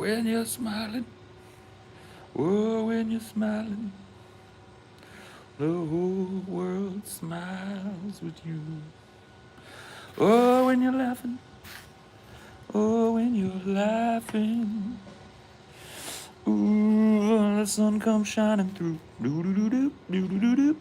when you're smiling. Oh, when you're smiling, the whole world smiles with you. Oh, when you're laughing. Oh, when you're laughing. Ooh, the sun comes shining through. Doo doo doo doo doo doo doo doo.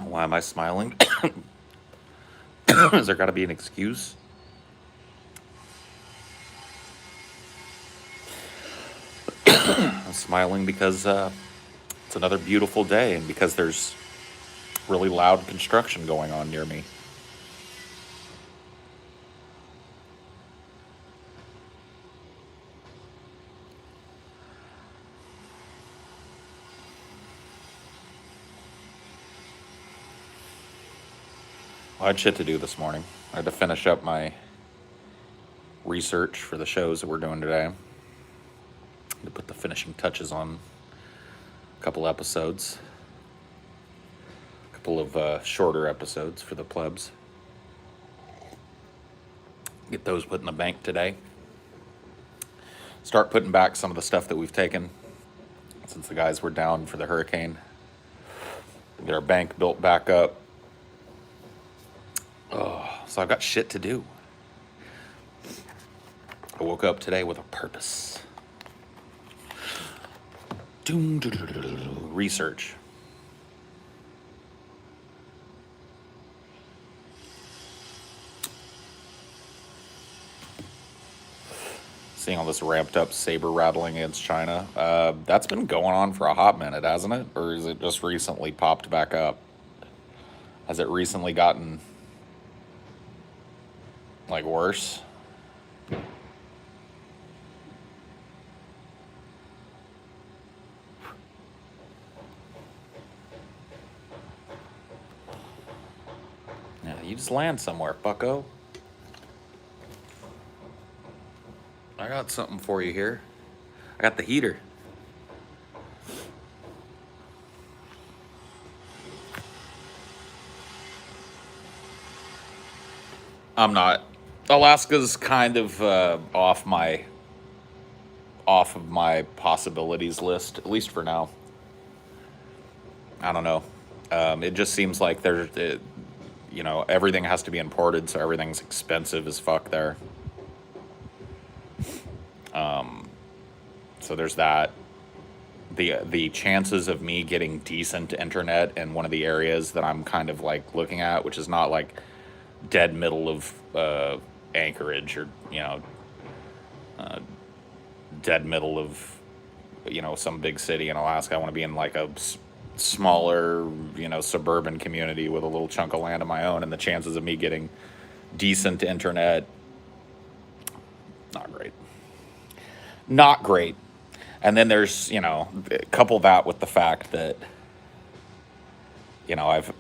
Why am I smiling? Is there got to be an excuse? I'm smiling because it's another beautiful day and because there's really loud construction going on near me. I had shit to do this morning. I had to finish up my research for the shows that we're doing today. To put the finishing touches on a couple episodes. A couple of shorter episodes for the plebs. Get those put in the bank today. Start putting back some of the stuff that we've taken since the guys were down for the hurricane. Get our bank built back up. Oh, so I've got shit to do. I woke up today with a purpose. Research. Seeing all this ramped up saber rattling against China. That's been going on for a hot minute, hasn't it? Or is it just recently popped back up? Has it recently gotten like worse? Yeah, you just land somewhere, bucko. I got something for you here. I got the heater. I'm not. Alaska's kind of off of my possibilities list, at least for now. I don't know. It just seems like everything has to be imported, so everything's expensive as fuck there. So there's that. The chances of me getting decent internet in one of the areas that I'm kind of like looking at, which is not like dead middle of Anchorage or dead middle of some big city in Alaska. I want to be in like a smaller suburban community with a little chunk of land of my own, and the chances of me getting decent internet, not great. And then there's couple that with the fact that I've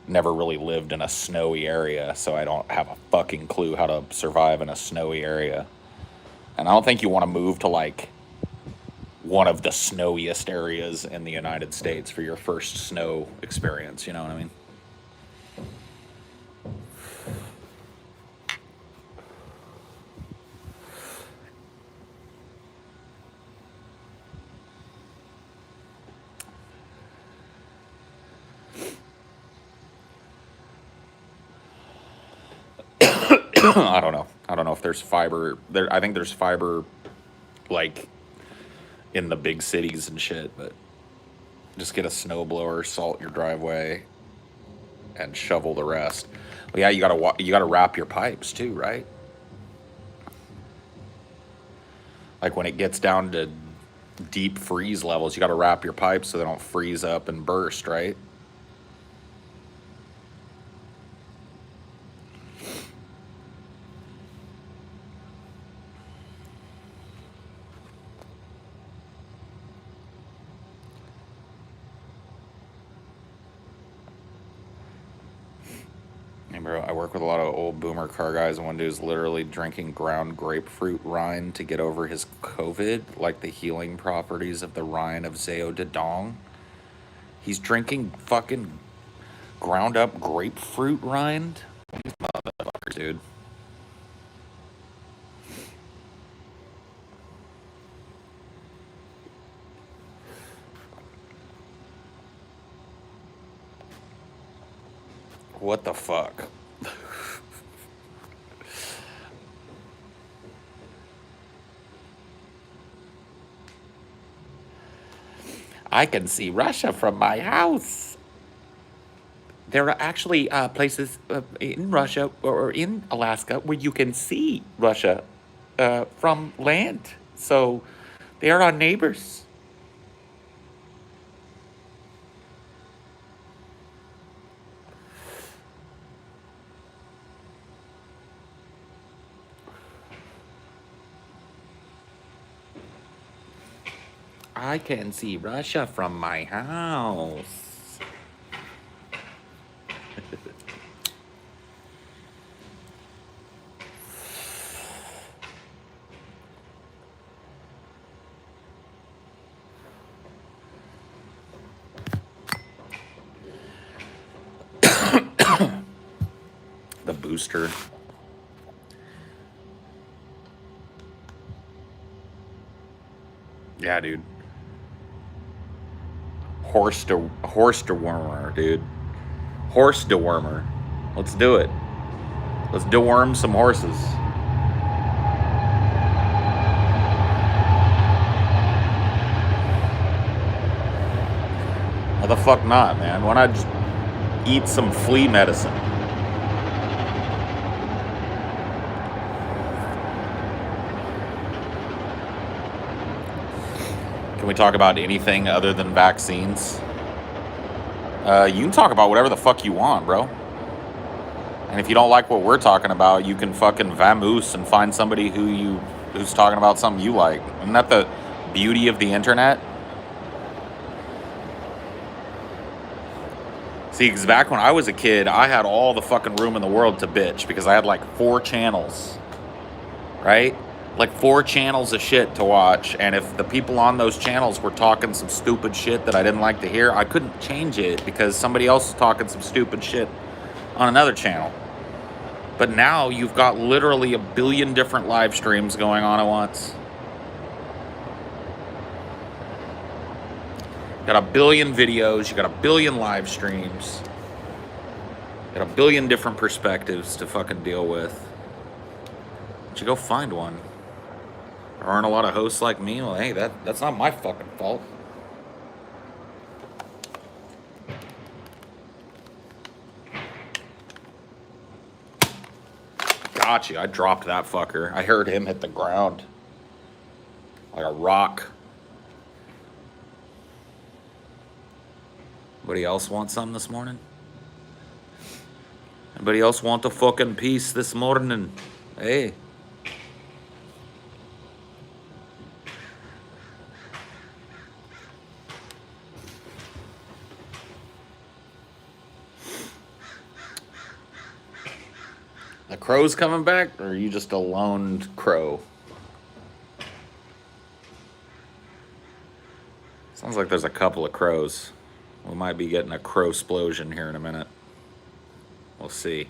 never really lived in a snowy area, so I don't have a fucking clue how to survive in a snowy area. And I don't think you want to move to like one of the snowiest areas in the United States for your first snow experience, you know what I mean? I don't know. I don't know if there's fiber there. I think there's fiber like in the big cities and shit, but just get a snowblower, salt your driveway, and shovel the rest. Well, yeah, you gotta wrap your pipes too, right? Like when it gets down to deep freeze levels, you gotta wrap your pipes so they don't freeze up and burst, right? Hey, bro, I work with a lot of old boomer car guys, and one dude's literally drinking ground grapefruit rind to get over his COVID, like the healing properties of the rind of Zao de Dong. He's drinking fucking ground up grapefruit rind? These motherfuckers, dude. What the fuck? I can see Russia from my house. There are actually places in Russia or in Alaska where you can see Russia from land. So they are our neighbors. I can see Russia from my house. The booster. Yeah, dude. Horse dewormer, dude. Horse dewormer. Let's do it. Let's deworm some horses. Why the fuck not, man? Why not just eat some flea medicine? Can we talk about anything other than vaccines? You can talk about whatever the fuck you want, bro. And if you don't like what we're talking about, you can fucking vamoose and find somebody who's talking about something you like. Isn't that the beauty of the internet? See, because back when I was a kid, I had all the fucking room in the world to bitch because I had like 4 channels, right? Like 4 channels of shit to watch. And if the people on those channels were talking some stupid shit that I didn't like to hear, I couldn't change it because somebody else was talking some stupid shit on another channel. But now you've got literally a billion different live streams going on at once. You got a billion videos, you got a billion live streams, you got a billion different perspectives to fucking deal with. Why don't you go find one? There aren't a lot of hosts like me. Well, hey, that's not my fucking fault. Gotcha. I dropped that fucker. I heard him hit the ground like a rock. Anybody else want some this morning? Anybody else want a fucking piece this morning? Hey. The crow's coming back, or are you just a lone crow? Sounds like there's a couple of crows. We might be getting a crow explosion here in a minute. We'll see.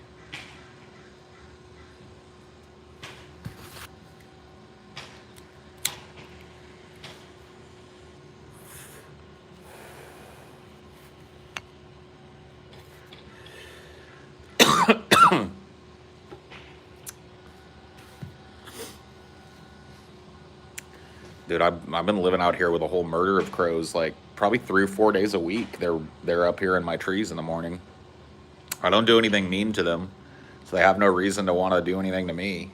Dude, I've been living out here with a whole murder of crows, like probably 3 or 4 days a week. They're up here in my trees in the morning. I don't do anything mean to them. So they have no reason to want to do anything to me.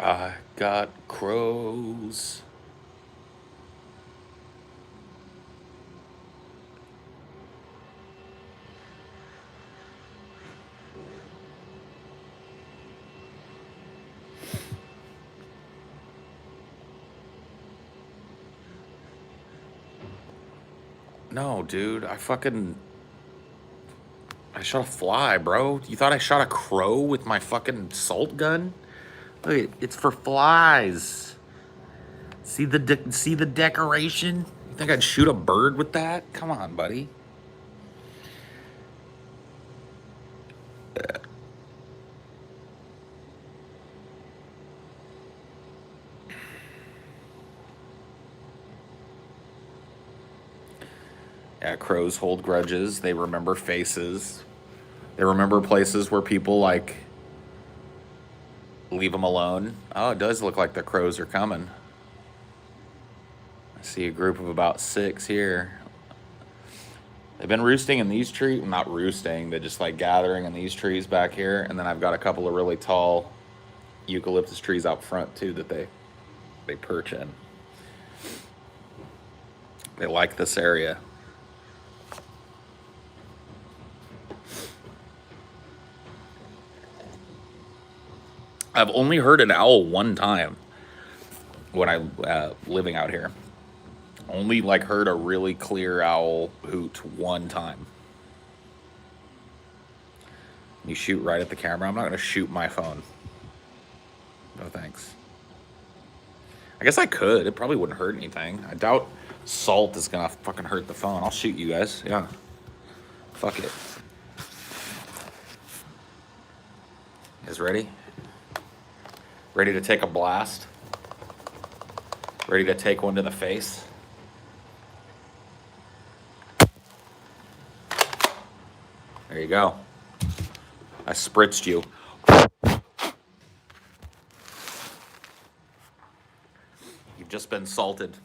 I got crows. No, dude, I shot a fly, bro. You thought I shot a crow with my fucking salt gun? Look, it's for flies. See the decoration? You think I'd shoot a bird with that? Come on, buddy. Yeah, crows hold grudges. They remember faces. They remember places where people like leave them alone. Oh, it does look like the crows are coming. I see a group of about 6 here. They've been roosting in these trees. Not roosting, they're just like gathering in these trees back here. And then I've got a couple of really tall eucalyptus trees out front too that they perch in. They like this area. I've only heard an owl one time when I living out here. Only like heard a really clear owl hoot one time. You shoot right at the camera. I'm not gonna shoot my phone. No thanks. I guess I could. It probably wouldn't hurt anything. I doubt salt is gonna fucking hurt the phone. I'll shoot you guys. Yeah. Fuck it. You guys ready? Ready to take a blast? Ready to take one to the face? There you go. I spritzed you. You've just been salted.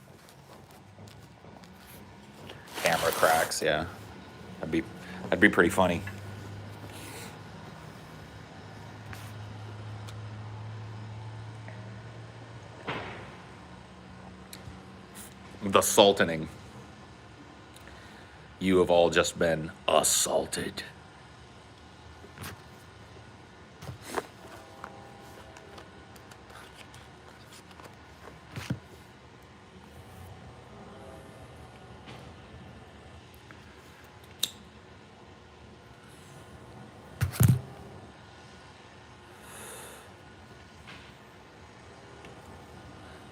Camera cracks, yeah. That'd be pretty funny. The saltening. You have all just been assaulted.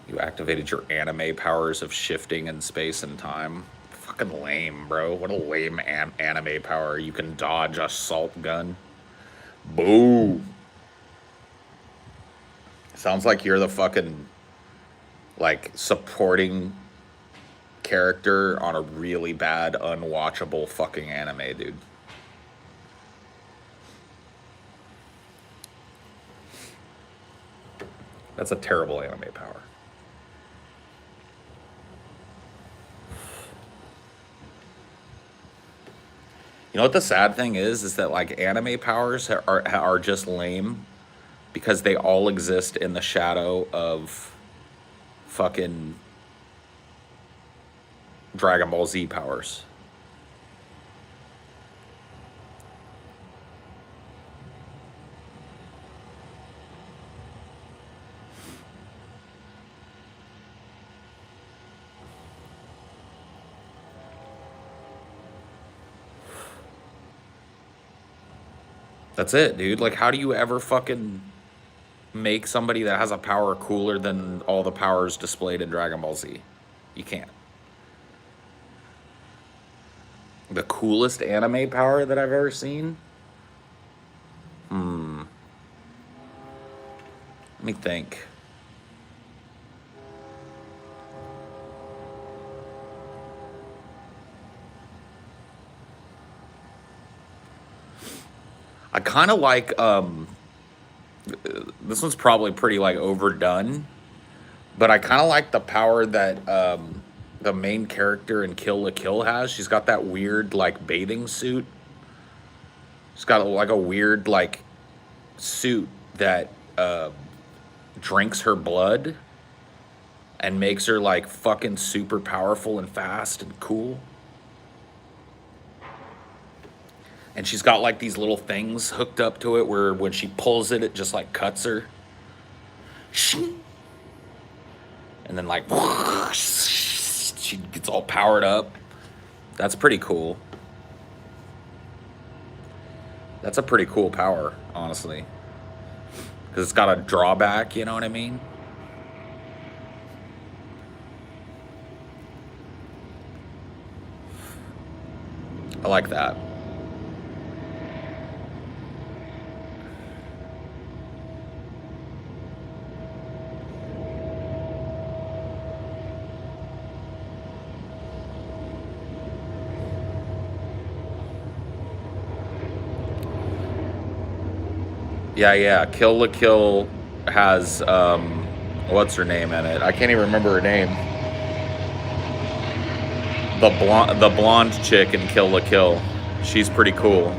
You activated your anime powers of shifting in space and time. Fucking lame, bro. What a lame anime power. You can dodge a salt gun. Boo. Sounds like you're the fucking, like, supporting character on a really bad, unwatchable fucking anime, dude. That's a terrible anime power. You know what the sad thing is that like anime powers are just lame because they all exist in the shadow of fucking Dragon Ball Z powers. That's it, dude. Like, how do you ever fucking make somebody that has a power cooler than all the powers displayed in Dragon Ball Z? You can't. The coolest anime power that I've ever seen? Let me think. I kind of like this one's probably pretty like overdone, but I kind of like the power that the main character in Kill la Kill has. She's got that weird like bathing suit. She's got like a weird like suit that drinks her blood and makes her like fucking super powerful and fast and cool. And she's got like these little things hooked up to it where when she pulls it, it just like cuts her. And then like she gets all powered up. That's pretty cool. That's a pretty cool power, honestly. Because it's got a drawback, you know what I mean? I like that. Yeah. Kill la Kill has what's her name in it? I can't even remember her name. The blonde chick in Kill la Kill. She's pretty cool.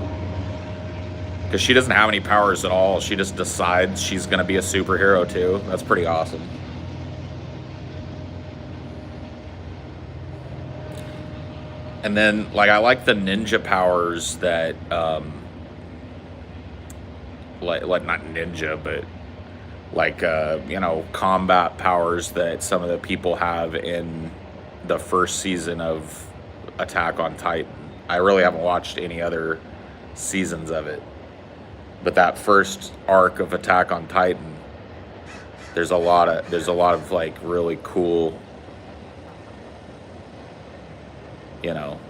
Because she doesn't have any powers at all. She just decides she's gonna be a superhero too. That's pretty awesome. And then like I like the ninja powers that like not ninja, but like you know, combat powers that some of the people have in the first season of Attack on Titan. I really haven't watched any other seasons of it, but that first arc of Attack on Titan, there's a lot of like really cool, you know,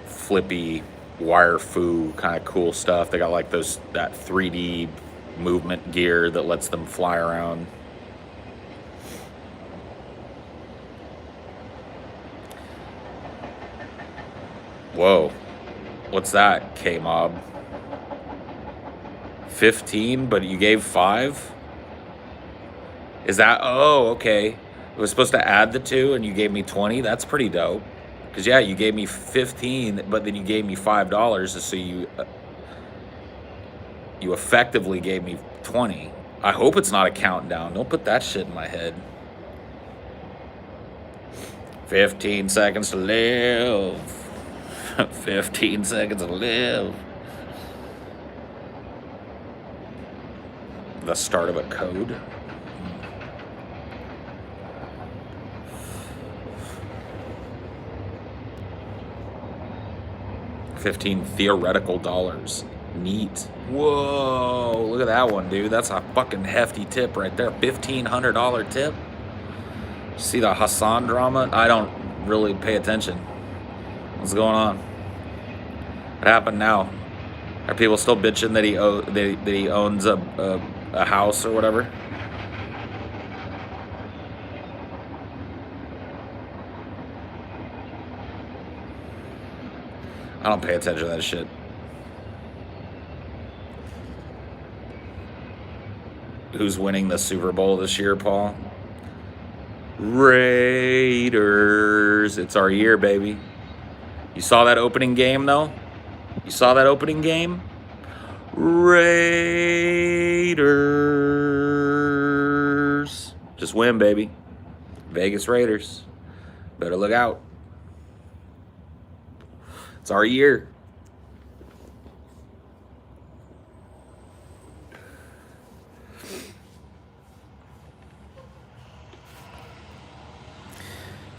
flippy wire fu kind of cool stuff. They got like that 3D movement gear that lets them fly around. Whoa, what's that, K-Mob? 15, but you gave 5? Is that, oh, okay. It was supposed to add the 2 and you gave me 20? That's pretty dope. Because, yeah, you gave me 15, but then you gave me $5, so you effectively gave me 20. I hope it's not a countdown. Don't put that shit in my head. 15 seconds to live. 15 seconds to live. The start of a code. 15 theoretical dollars. Neat. Whoa, look at that one, dude. That's a fucking hefty tip right there. $1,500 tip. See the Hassan drama? I don't really pay attention. What's going on? What happened now? Are people still bitching that he owns a house or whatever? I don't pay attention to that shit. Who's winning the Super Bowl this year, Paul? Raiders. It's our year, baby. You saw that opening game, though? You saw that opening game? Raiders. Just win, baby. Vegas Raiders. Better look out. It's our year.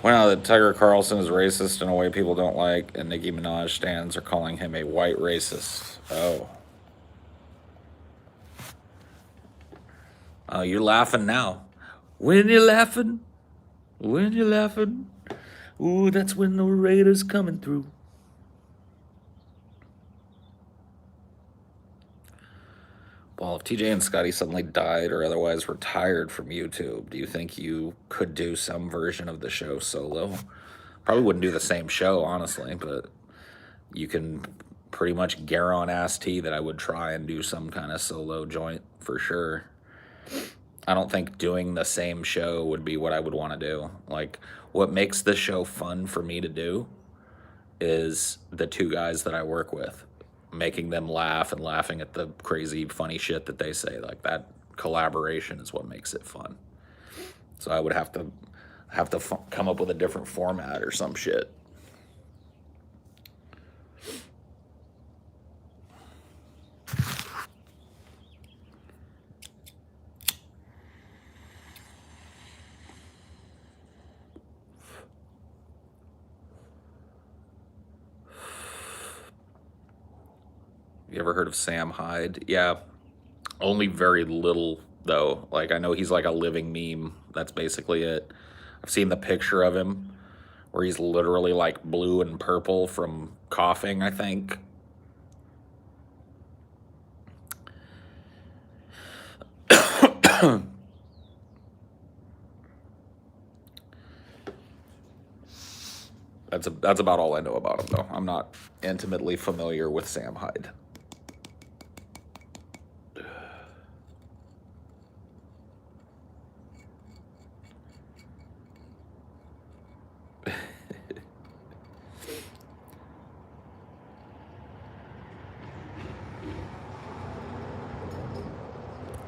Point out that Tucker Carlson is racist in a way people don't like, and Nicki Minaj stands are calling him a white racist. Oh. Oh, you're laughing now. When you're laughing, ooh, that's when the Raiders coming through. Well, if TJ and Scotty suddenly died or otherwise retired from YouTube, do you think you could do some version of the show solo? Probably wouldn't do the same show, honestly, but you can pretty much guarantee that I would try and do some kind of solo joint for sure. I don't think doing the same show would be what I would want to do. Like, what makes the show fun for me to do is the two guys that I work with, making them laugh and laughing at the crazy funny shit that they say. Like, that collaboration is what makes it fun. So I would have to come up with a different format or some shit. You ever heard of Sam Hyde? Yeah, only very little though. Like, I know he's like a living meme. That's basically it. I've seen the picture of him where he's literally like blue and purple from coughing, I think. That's about all I know about him though. I'm not intimately familiar with Sam Hyde.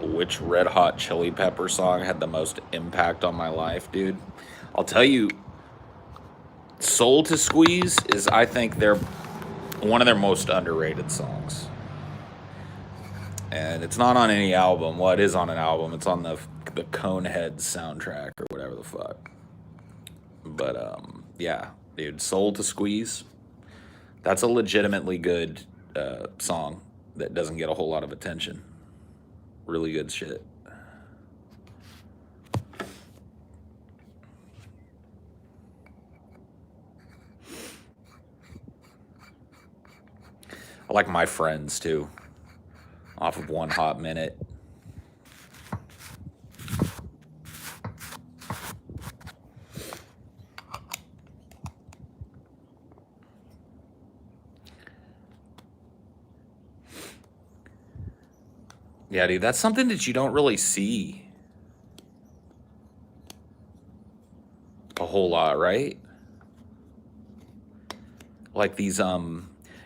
Which Red Hot Chili Pepper song had the most impact on my life, dude? I'll tell you, Soul to Squeeze is, I think, one of their most underrated songs. And it's not on any album. Well, it is on an album. It's on the Coneheads soundtrack or whatever the fuck. But yeah, dude, Soul to Squeeze. That's a legitimately good song that doesn't get a whole lot of attention. Really good shit. I like My Friends too, off of One Hot Minute. Yeah, dude, that's something that you don't really see a whole lot, right? Like these, it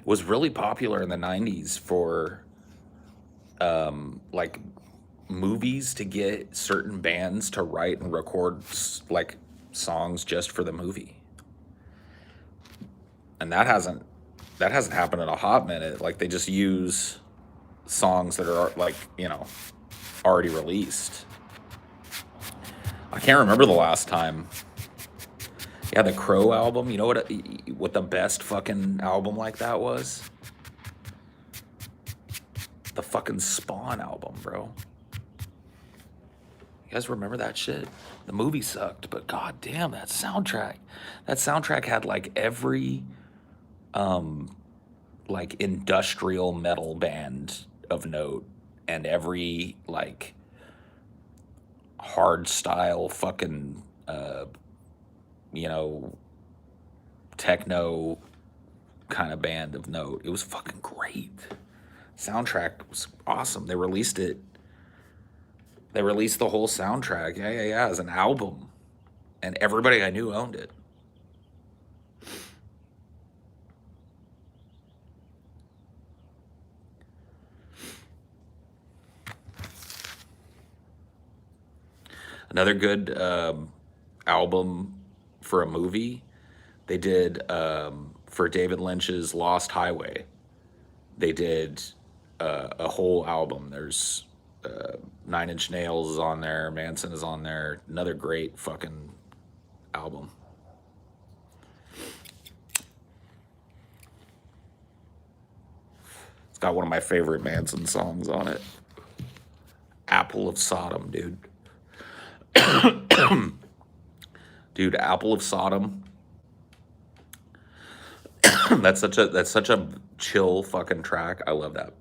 was really popular in the 90s for like movies to get certain bands to write and record like songs just for the movie. And that hasn't happened in a hot minute. Like, they just use songs that are like, already released. I can't remember the last time. Yeah, the Crow album. You know what the best fucking album like that was? The fucking Spawn album, bro. You guys remember that shit? The movie sucked, but god damn, that soundtrack. That soundtrack had like every like industrial metal band of note and every like hard style fucking techno kind of band of note. It was fucking great. Soundtrack was awesome. They released the whole soundtrack, yeah, as an album, and everybody I knew owned it. Another good album for a movie, they did for David Lynch's Lost Highway. They did a whole album. There's Nine Inch Nails is on there, Manson is on there. Another great fucking album. It's got one of my favorite Manson songs on it. Apple of Sodom, dude. Dude, Apple of Sodom. That's such a chill fucking track. I love that.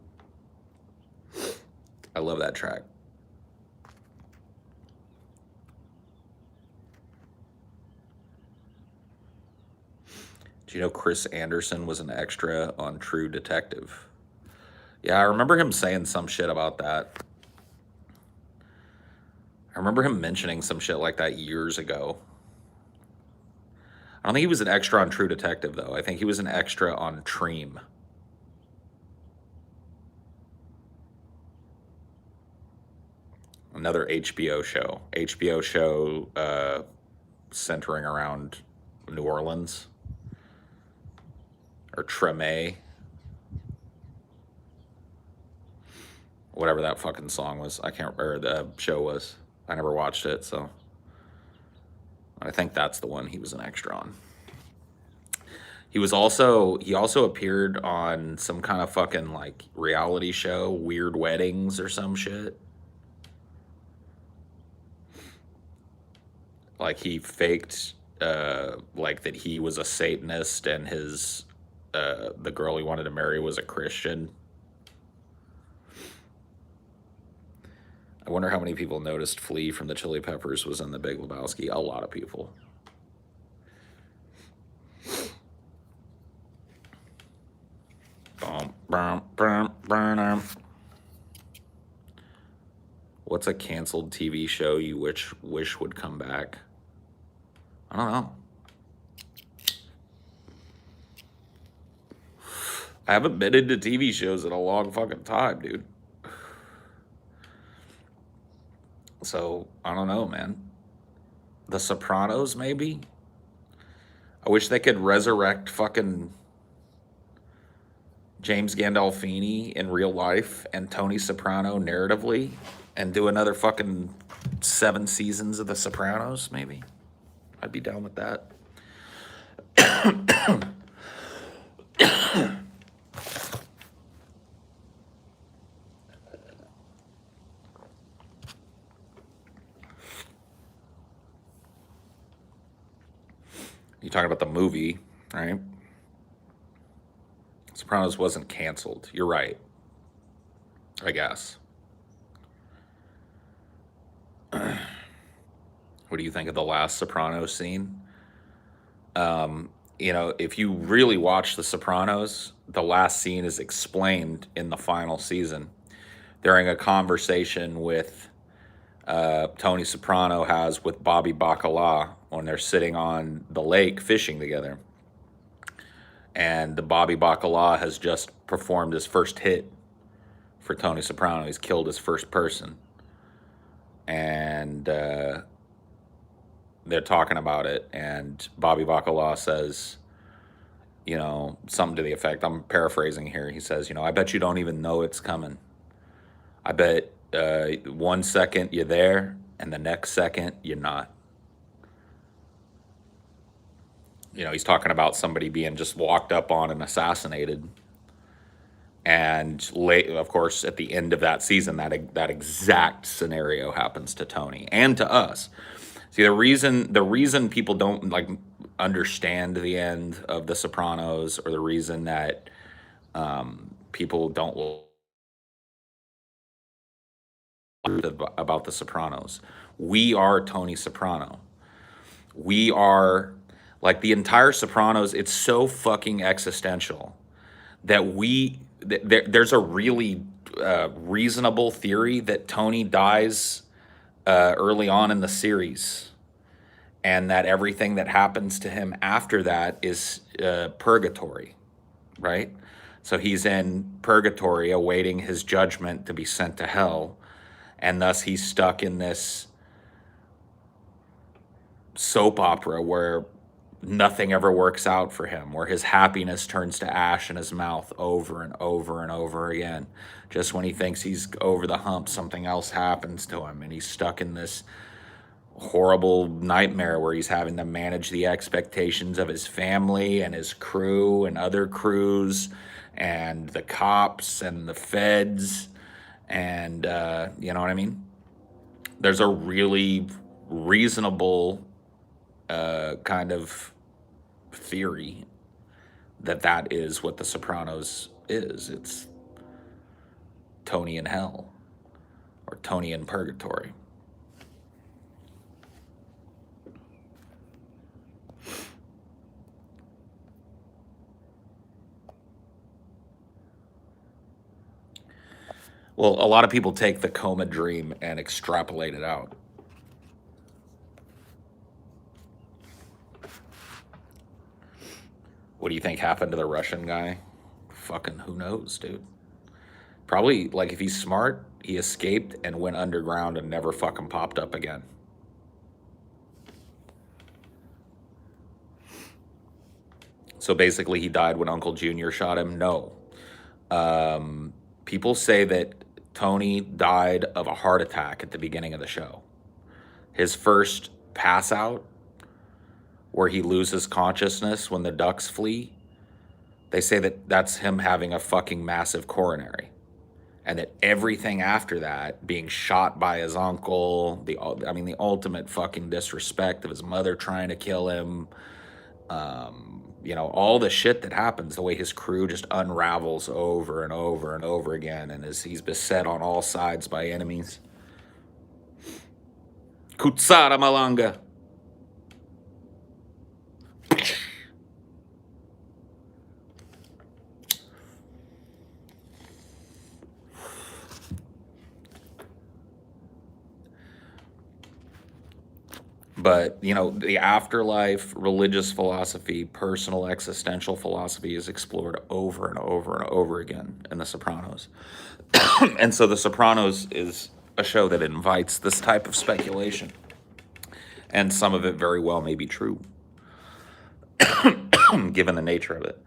I love that track. Did Do you know Chris Anderson was an extra on True Detective? Yeah, I remember him saying some shit about that. I remember him mentioning some shit like that years ago. I don't think he was an extra on True Detective, though. I think he was an extra on Treem. Another HBO show. HBO show centering around New Orleans. Or Treme. Whatever that fucking song was. I can't, or the show was. I never watched it, so. I think that's the one he was an extra on. He also appeared on some kind of fucking like reality show, Weird Weddings or some shit. Like he faked like that he was a Satanist and his the girl he wanted to marry was a Christian. I wonder how many people noticed Flea from the Chili Peppers was in The Big Lebowski. A lot of people. What's a canceled TV show you wish would come back? I don't know. I haven't been into TV shows in a long fucking time, dude. So, I don't know, man. The Sopranos, maybe? I wish they could resurrect fucking James Gandolfini in real life and Tony Soprano narratively and do another fucking 7 seasons of The Sopranos, maybe. I'd be down with that. You're talking about the movie, right? Sopranos wasn't canceled. You're right. I guess. What do you think of the last Sopranos scene? You know, if you really watch The Sopranos, the last scene is explained in the final season during a conversation with Tony Soprano has with Bobby Bacala when they're sitting on the lake fishing together. And the Bobby Bacala has just performed his first hit for Tony Soprano. He's killed his first person. And they're talking about it. And Bobby Bacala says, you know, something to the effect, I'm paraphrasing here. He says, you know, I bet you don't even know it's coming. I bet 1 second you're there and the next second you're not. You know, he's talking about somebody being just walked up on and assassinated. And late, of course, at the end of that season, that exact scenario happens to Tony and to us. See, the reason people don't like understand the end of The Sopranos, or the reason that people don't about The Sopranos, we are Tony Soprano. We are like the entire Sopranos. It's so fucking existential that there's a really reasonable theory that Tony dies early on in the series, and that everything that happens to him after that is purgatory, right? So he's in purgatory awaiting his judgment to be sent to hell, and thus he's stuck in this soap opera where nothing ever works out for him, where his happiness turns to ash in his mouth over and over and over again. Just when he thinks he's over the hump, something else happens to him, and he's stuck in this horrible nightmare where he's having to manage the expectations of his family and his crew and other crews and the cops and the feds. And you know what I mean? There's a really reasonable kind of theory that is what The Sopranos is. It's Tony in hell, or Tony in purgatory. Well, a lot of people take the coma dream and extrapolate it out. What do you think happened to the Russian guy? Fucking who knows, dude. Probably, like, if he's smart, he escaped and went underground and never fucking popped up again. So basically, he died when Uncle Junior shot him? No. People say that Tony died of a heart attack at the beginning of the show. His first pass out, where he loses consciousness when the ducks flee, they say that that's him having a fucking massive coronary. And that everything after that, being shot by his uncle, the ultimate fucking disrespect of his mother trying to kill him, all the shit that happens, the way his crew just unravels over and over and over again, and he's beset on all sides by enemies. Kutsara Malanga. But, the afterlife, religious philosophy, personal existential philosophy is explored over and over and over again in The Sopranos. And so The Sopranos is a show that invites this type of speculation. And some of it very well may be true, given the nature of it.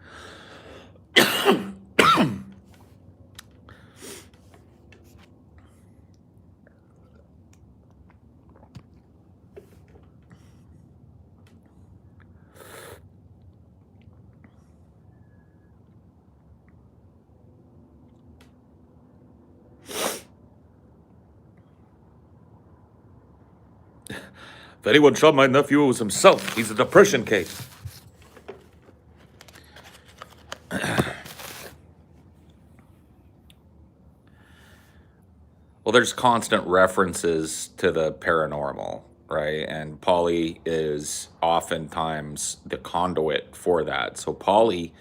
If anyone shot my nephew, it was himself. He's a depression case. Well, there's constant references to the paranormal, right? And Paulie is oftentimes the conduit for that. So Paulie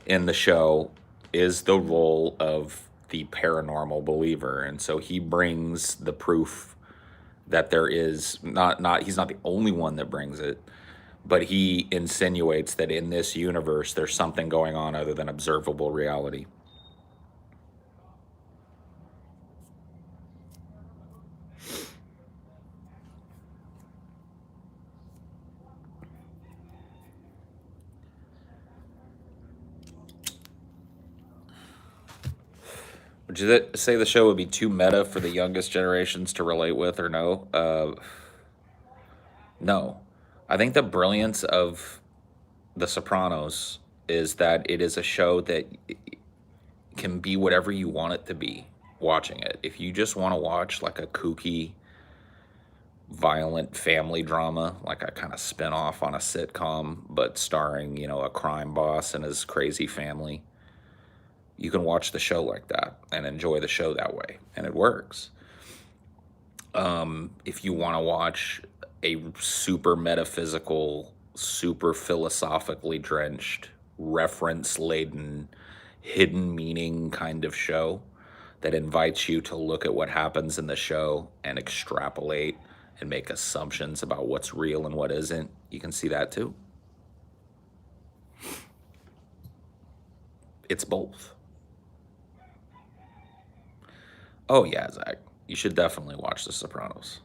in the show is the role of the paranormal believer. And so he brings the proof that there is he's not the only one that brings it, but he insinuates that in this universe there's something going on other than observable reality. Would you say the show would be too meta for the youngest generations to relate with, or no? No. I think the brilliance of The Sopranos is that it is a show that can be whatever you want it to be watching it. If you just want to watch like a kooky, violent family drama, like a kind of spin-off on a sitcom, but starring, a crime boss and his crazy family, you can watch the show like that and enjoy the show that way, and it works. If you want to watch a super metaphysical, super philosophically drenched, reference-laden, hidden meaning kind of show that invites you to look at what happens in the show and extrapolate and make assumptions about what's real and what isn't, you can see that too. It's both. Oh yeah, Zach, you should definitely watch The Sopranos.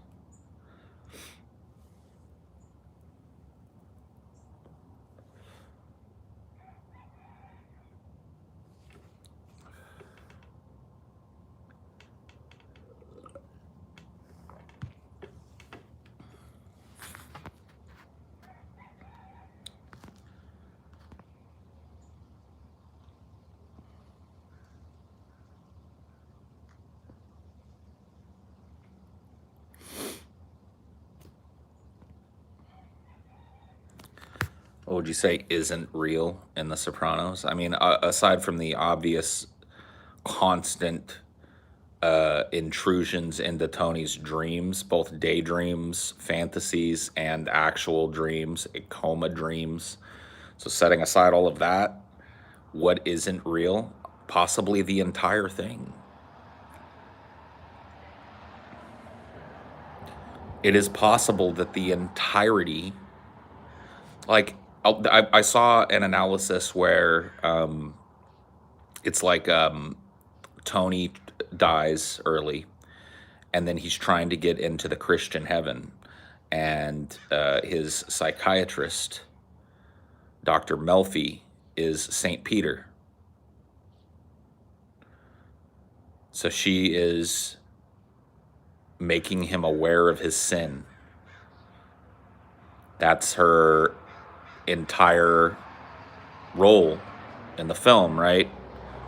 What would you say isn't real in The Sopranos? I mean, aside from the obvious constant intrusions into Tony's dreams, both daydreams, fantasies, and actual dreams, coma dreams. So setting aside all of that, what isn't real? Possibly the entire thing. it is possible that the entirety, like, I saw an analysis where it's like Tony dies early, and then he's trying to get into the Christian heaven, and his psychiatrist, Dr. Melfi, is St. Peter. So she is making him aware of his sin. That's her entire role in the film, right?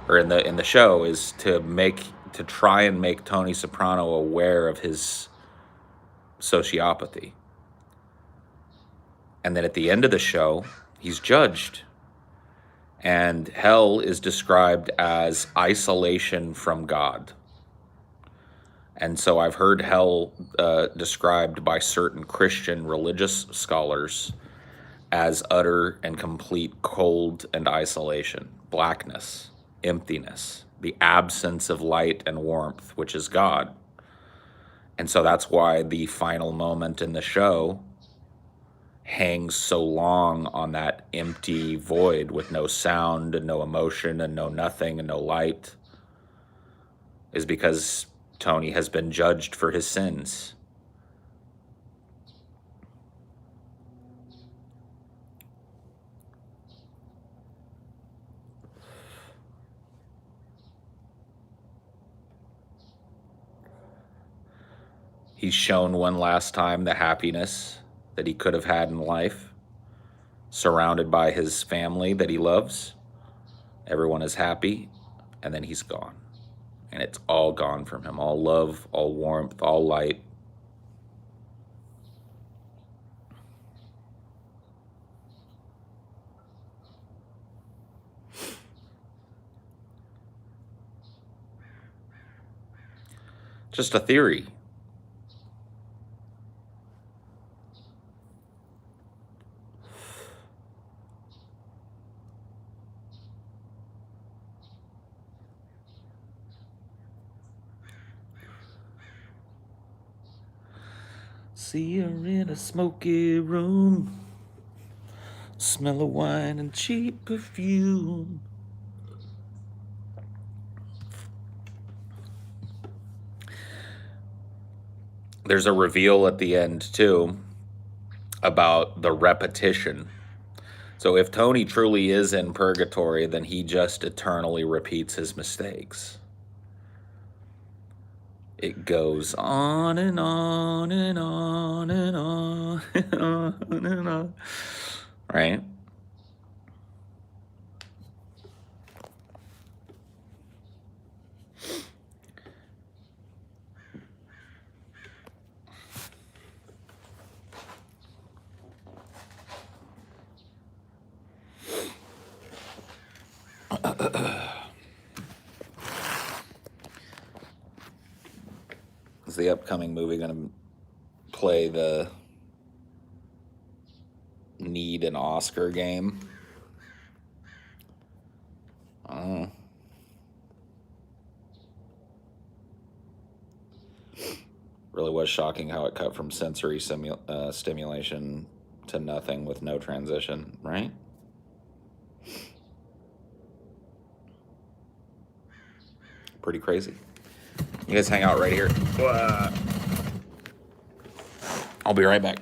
Or in the show, is to try and make Tony Soprano aware of his sociopathy. And then at the end of the show, he's judged. And hell is described as isolation from God. And so I've heard hell described by certain Christian religious scholars as utter and complete cold and isolation, blackness, emptiness, the absence of light and warmth, which is God. And so that's why the final moment in the show hangs so long on that empty void with no sound and no emotion and no nothing and no light, is because Tony has been judged for his sins. He's shown one last time the happiness that he could have had in life, surrounded by his family that he loves. Everyone is happy, and then he's gone. And it's all gone from him. All love, all warmth, all light. Just a theory. See her in a smoky room, smell of wine and cheap perfume. There's a reveal at the end, too, about the repetition. So if Tony truly is in purgatory, then he just eternally repeats his mistakes. It goes on and on and on and on and on and on. Right? Is the upcoming movie going to play the need an Oscar game? I don't know. Really was shocking how it cut from sensory stimulation to nothing with no transition, right? Pretty crazy. You guys hang out right here. I'll be right back.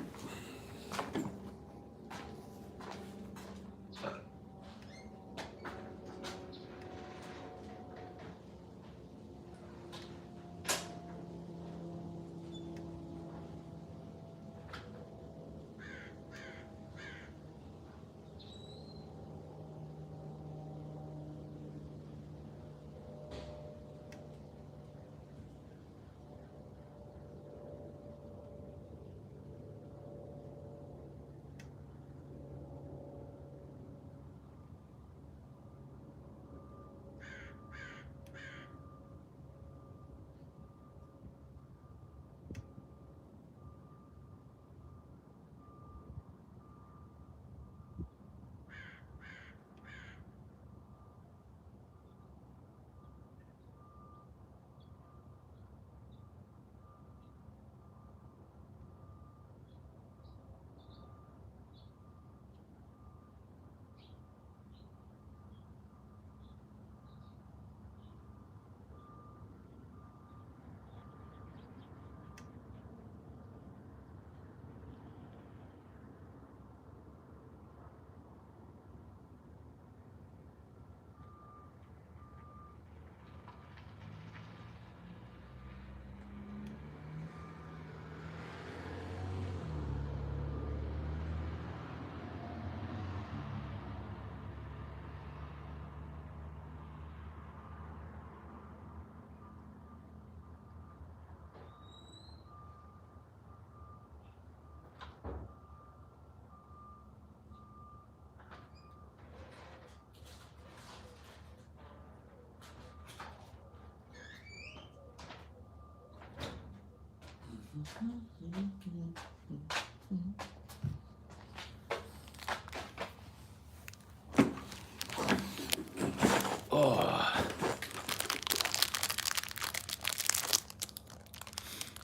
Oh,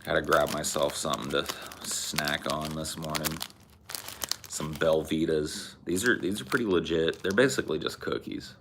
had to grab myself something to snack on this morning. Some Belvitas. These are pretty legit. They're basically just cookies.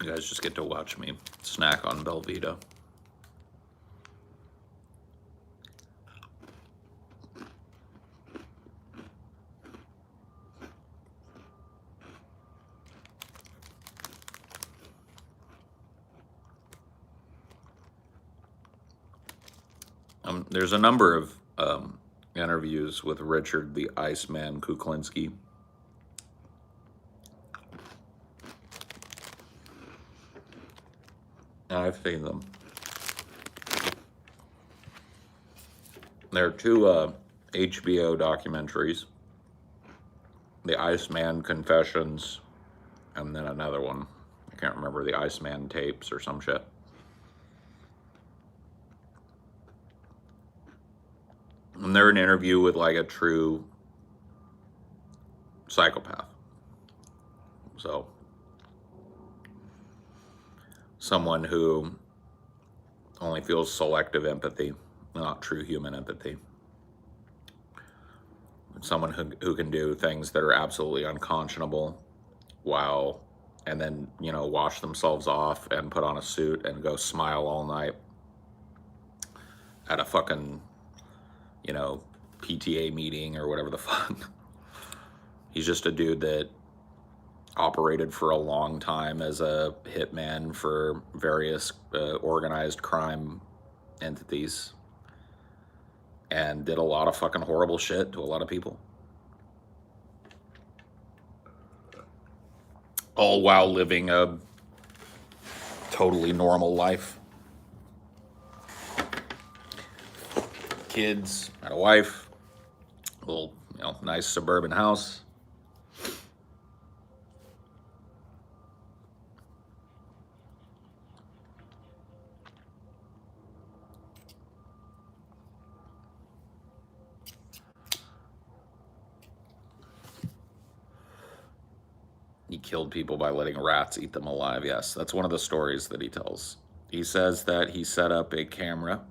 You guys just get to watch me snack on Belvita. There's a number of interviews with Richard the Iceman Kuklinski. I've seen them. There are two HBO documentaries, The Iceman Confessions, and then another one. I can't remember, The Iceman Tapes or some shit. And they're an interview with like a true psychopath. So, someone who only feels selective empathy, not true human empathy. Someone who can do things that are absolutely unconscionable and then, wash themselves off and put on a suit and go smile all night at a fucking, PTA meeting or whatever the fuck. He's just a dude that operated for a long time as a hitman for various organized crime entities and did a lot of fucking horrible shit to a lot of people. All while living a totally normal life. Kids, had a wife, a little, nice suburban house. He killed people by letting rats eat them alive. Yes, that's one of the stories that he tells. He says that he set up a camera.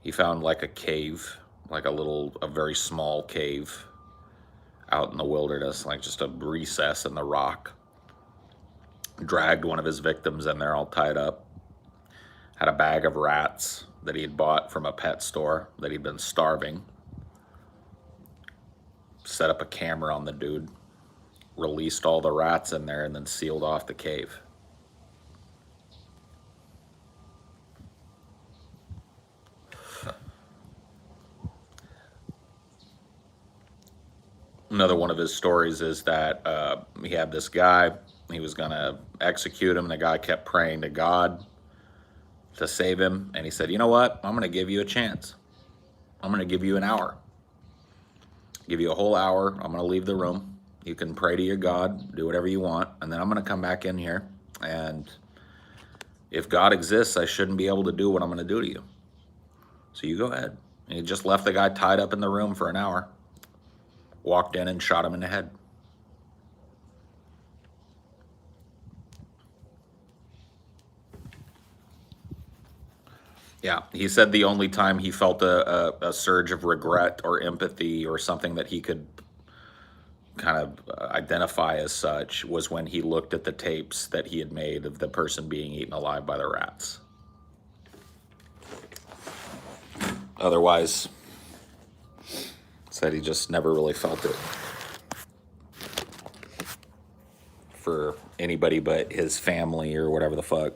He found like a cave, like a very small cave out in the wilderness, like just a recess in the rock. Dragged one of his victims in there all tied up. Had a bag of rats that he had bought from a pet store that he'd been starving. Set up a camera on the dude. Released all the rats in there and then sealed off the cave. Another one of his stories is that he had this guy, he was going to execute him, and the guy kept praying to God to save him, and he said, you know what, I'm going to give you a chance. I'm going to give you an hour. Give you a whole hour. I'm going to leave the room. You can pray to your God, do whatever you want, and then I'm going to come back in here, and if God exists, I shouldn't be able to do what I'm going to do to you. So you go ahead. And he just left the guy tied up in the room for an hour. Walked in and shot him in the head. Yeah, he said the only time he felt a surge of regret or empathy or something that he could kind of identify as such was when he looked at the tapes that he had made of the person being eaten alive by the rats. Otherwise, said he just never really felt it. for anybody but his family or whatever the fuck.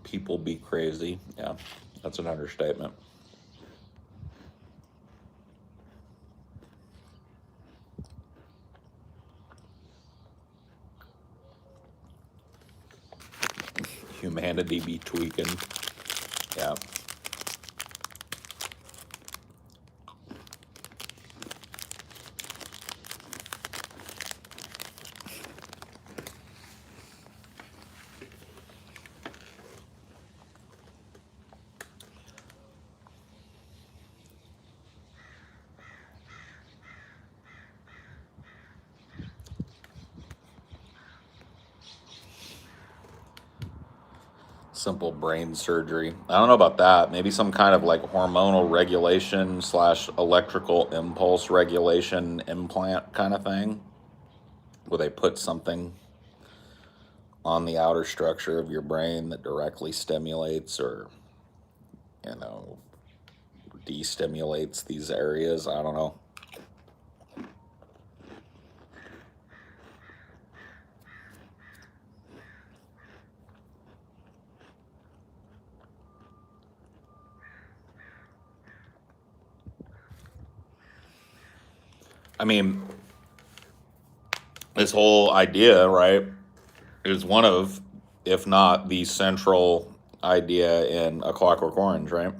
People be crazy. Yeah, that's an understatement. Humanity be tweaking. Yeah. Simple brain surgery. I don't know about that. Maybe some kind of like hormonal regulation slash electrical impulse regulation implant kind of thing, where they put something on the outer structure of your brain that directly stimulates or, you know, destimulates these areas. I don't know. I mean, this whole idea, right, is one of, if not the central idea in A Clockwork Orange, right?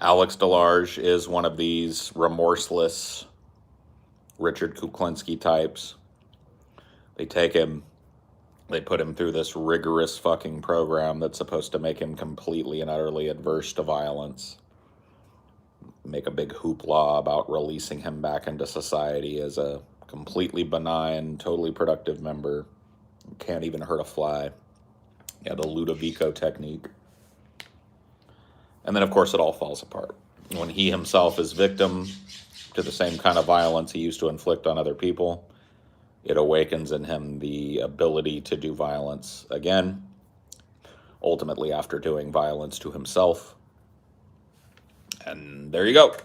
Alex DeLarge is one of these remorseless Richard Kuklinski types. They take him, they put him through this rigorous fucking program that's supposed to make him completely and utterly adverse to violence. Make a big hoopla about releasing him back into society as a completely benign, totally productive member. Can't even hurt a fly. Yeah, the Ludovico technique. And then, of course, it all falls apart when he himself is victim to the same kind of violence he used to inflict on other people. It awakens in him the ability to do violence again, ultimately after doing violence to himself. And there you go.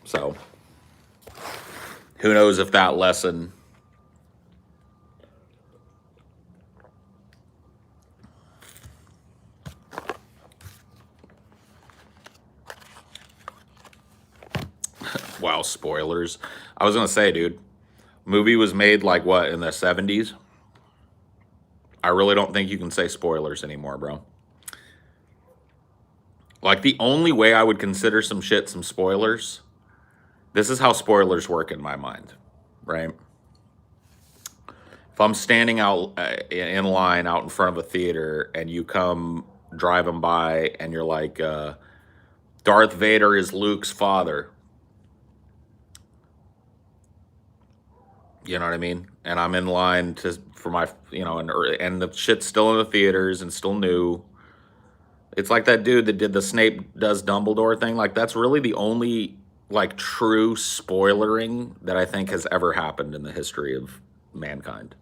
So, who knows if that lesson wow, spoilers. I was going to say, dude, movie was made like what, in the 70s? I really don't think you can say spoilers anymore, bro. Like, the only way I would consider some shit some spoilers, this is how spoilers work in my mind, right? If I'm standing out in line out in front of a theater and you come driving by and you're like, Darth Vader is Luke's father. You know what I mean? And I'm in line for my, and the shit's still in the theaters and still new. It's like that dude that did the Snape does Dumbledore thing. Like, that's really the only, like, true spoilering that I think has ever happened in the history of mankind.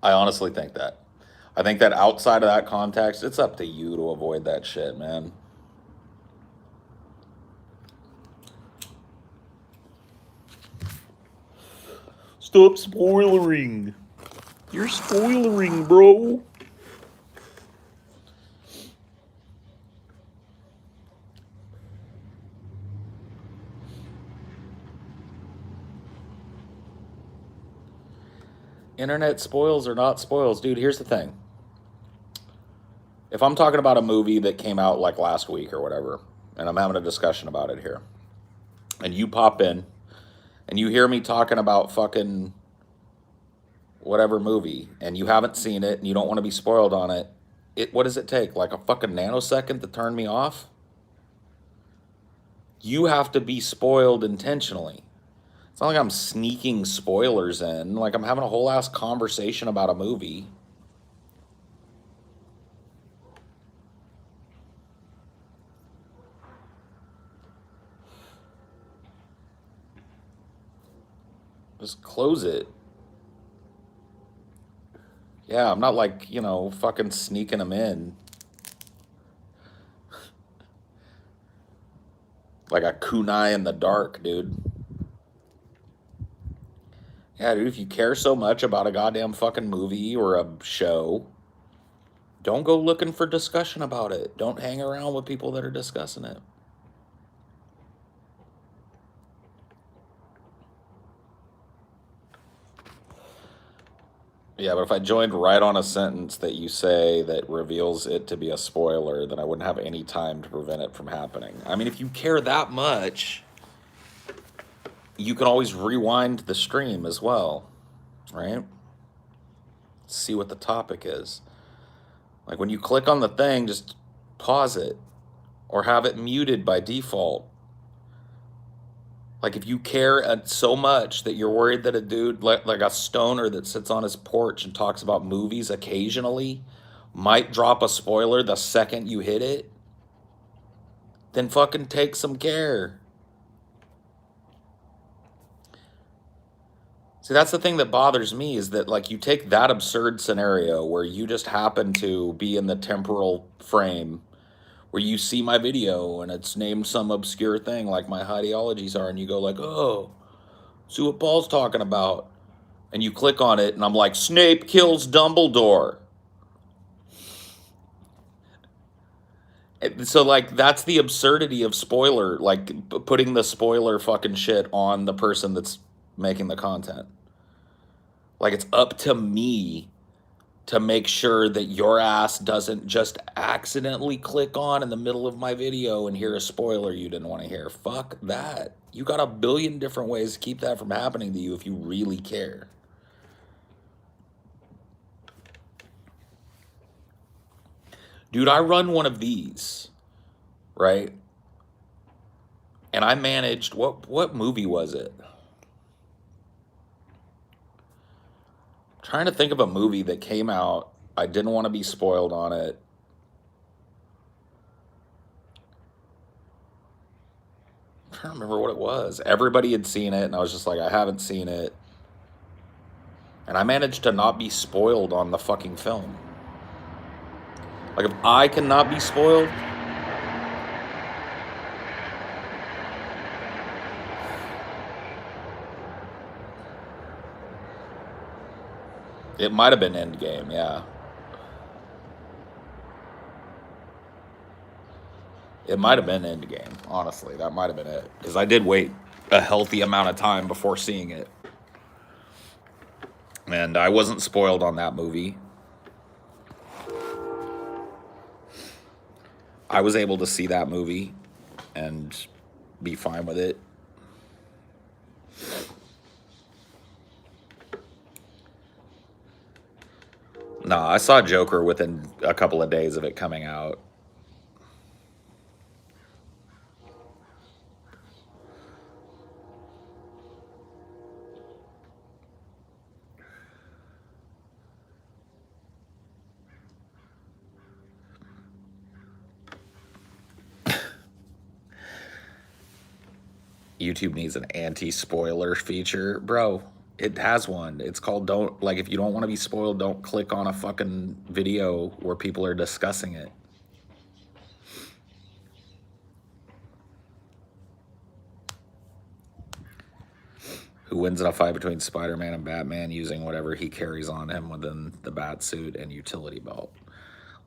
I honestly think that. I think that outside of that context, it's up to you to avoid that shit, man. Stop spoilering. You're spoilering, bro. Internet spoils or not spoils, dude, here's the thing. If I'm talking about a movie that came out like last week or whatever, and I'm having a discussion about it here, and you pop in and you hear me talking about fucking whatever movie, and you haven't seen it, and you don't want to be spoiled on it, what does it take? Like a fucking nanosecond to turn me off? You have to be spoiled intentionally. It's not like I'm sneaking spoilers in. Like I'm having a whole ass conversation about a movie. Just close it. Yeah, I'm not like, fucking sneaking them in. Like a kunai in the dark, dude. Yeah, dude, if you care so much about a goddamn fucking movie or a show, don't go looking for discussion about it. Don't hang around with people that are discussing it. Yeah, but if I joined right on a sentence that you say that reveals it to be a spoiler, then I wouldn't have any time to prevent it from happening. I mean, if you care that much, you can always rewind the stream as well, right? See what the topic is. Like when you click on the thing, just pause it or have it muted by default. Like if you care so much that you're worried that a dude like a stoner that sits on his porch and talks about movies occasionally might drop a spoiler the second you hit it, then fucking take some care. See, that's the thing that bothers me is that like you take that absurd scenario where you just happen to be in the temporal frame where you see my video and it's named some obscure thing like my ideologies are, and you go like, oh, see what Paul's talking about. And you click on it and I'm like, Snape kills Dumbledore. So like that's the absurdity of spoiler, like putting the spoiler fucking shit on the person that's making the content. Like it's up to me to make sure that your ass doesn't just accidentally click on in the middle of my video and hear a spoiler you didn't want to hear. Fuck that. You got a billion different ways to keep that from happening to you if you really care. Dude, I run one of these, right? And I managed what movie was it? I'm trying to think of a movie that came out. I didn't want to be spoiled on it. I'm trying to remember what it was. Everybody had seen it, and I was just like, I haven't seen it. And I managed to not be spoiled on the fucking film. Like, if I cannot be spoiled, it might have been Endgame, yeah. It might have been Endgame, honestly. That might have been it. Because I did wait a healthy amount of time before seeing it. And I wasn't spoiled on that movie. I was able to see that movie and be fine with it. No, I saw Joker within a couple of days of it coming out. YouTube needs an anti-spoiler feature. Bro, it has one. It's called don't, like, if you don't want to be spoiled, don't click on a fucking video where people are discussing it. Who wins in a fight between Spider-Man and Batman using whatever he carries on him within the bat suit and utility belt?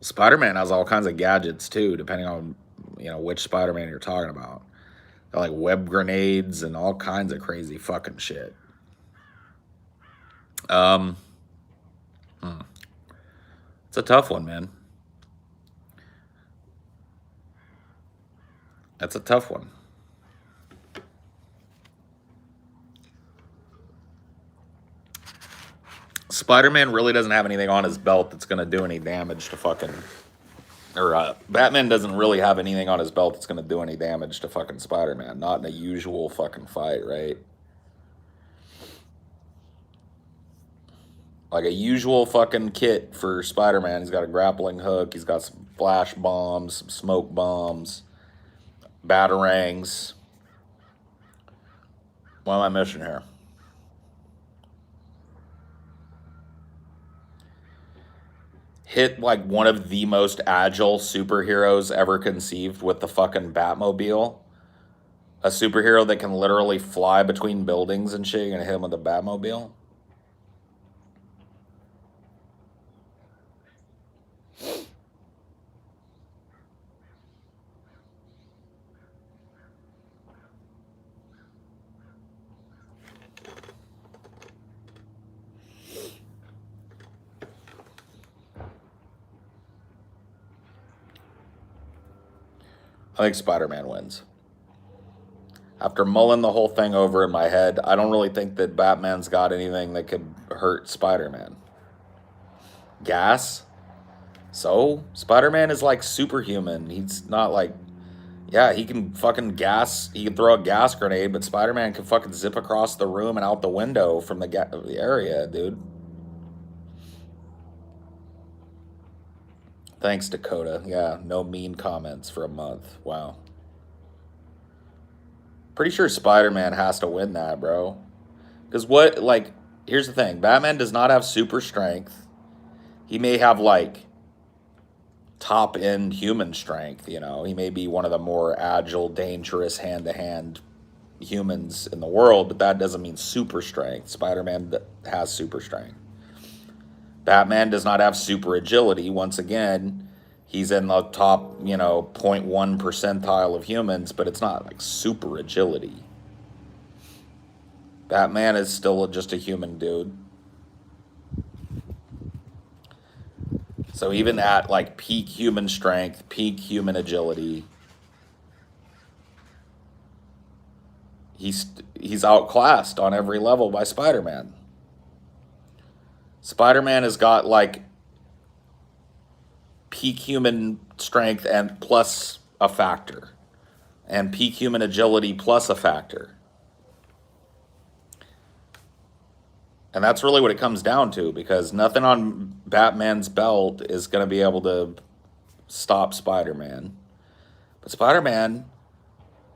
Spider-Man has all kinds of gadgets too, depending on which Spider-Man you're talking about. Got like web grenades and all kinds of crazy fucking shit. It's a tough one, man. That's a tough one. Spider-Man really doesn't have anything on his belt that's gonna do any damage to fucking, or Batman doesn't really have anything on his belt that's gonna do any damage to fucking Spider-Man. Not in a usual fucking fight, right? Like a usual fucking kit for Spider-Man. He's got a grappling hook. He's got some flash bombs, some smoke bombs, batarangs. What am I missing here? Hit like one of the most agile superheroes ever conceived with the fucking Batmobile. A superhero that can literally fly between buildings and shit. You're gonna hit him with a Batmobile? I think Spider-Man wins. After mulling the whole thing over in my head, I don't really think that Batman's got anything that could hurt Spider-Man. Gas? So, Spider-Man is like superhuman. He's not like, yeah, he can fucking gas, he can throw a gas grenade, but Spider-Man can fucking zip across the room and out the window from the area, dude. Thanks, Dakota. Yeah, no mean comments for a month. Wow. Pretty sure Spider-Man has to win that, bro. Because what, like, here's the thing. Batman does not have super strength. He may have, like, top-end human strength, you know. He may be one of the more agile, dangerous, hand-to-hand humans in the world, but that doesn't mean super strength. Spider-Man has super strength. Batman does not have super agility. Once again, he's in the top, 0.1 percentile of humans, but it's not like super agility. Batman is still just a human dude. So even at like peak human strength, peak human agility, he's outclassed on every level by Spider-Man. Spider-Man has got like peak human strength and plus a factor, and peak human agility plus a factor. And that's really what it comes down to, because nothing on Batman's belt is going to be able to stop Spider-Man. But Spider-Man,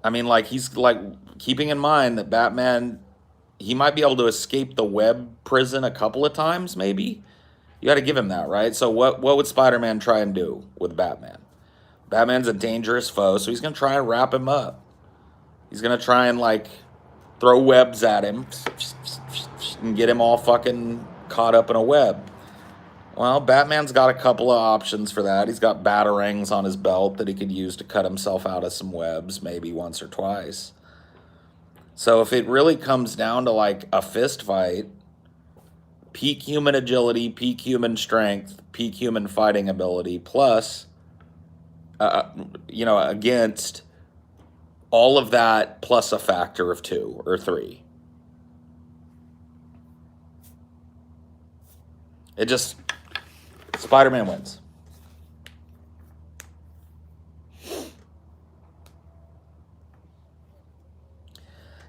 I mean, like, he's like, keeping in mind that Batman, he might be able to escape the web prison a couple of times, maybe. You got to give him that, right? So what would Spider-Man try and do with Batman? Batman's a dangerous foe, so he's going to try and wrap him up. He's going to try and, like, throw webs at him and get him all fucking caught up in a web. Well, Batman's got a couple of options for that. He's got batarangs on his belt that he could use to cut himself out of some webs, maybe once or twice. So if it really comes down to like a fist fight, peak human agility, peak human strength, peak human fighting ability, plus, against all of that plus a factor of 2 or 3. It just, Spider-Man wins.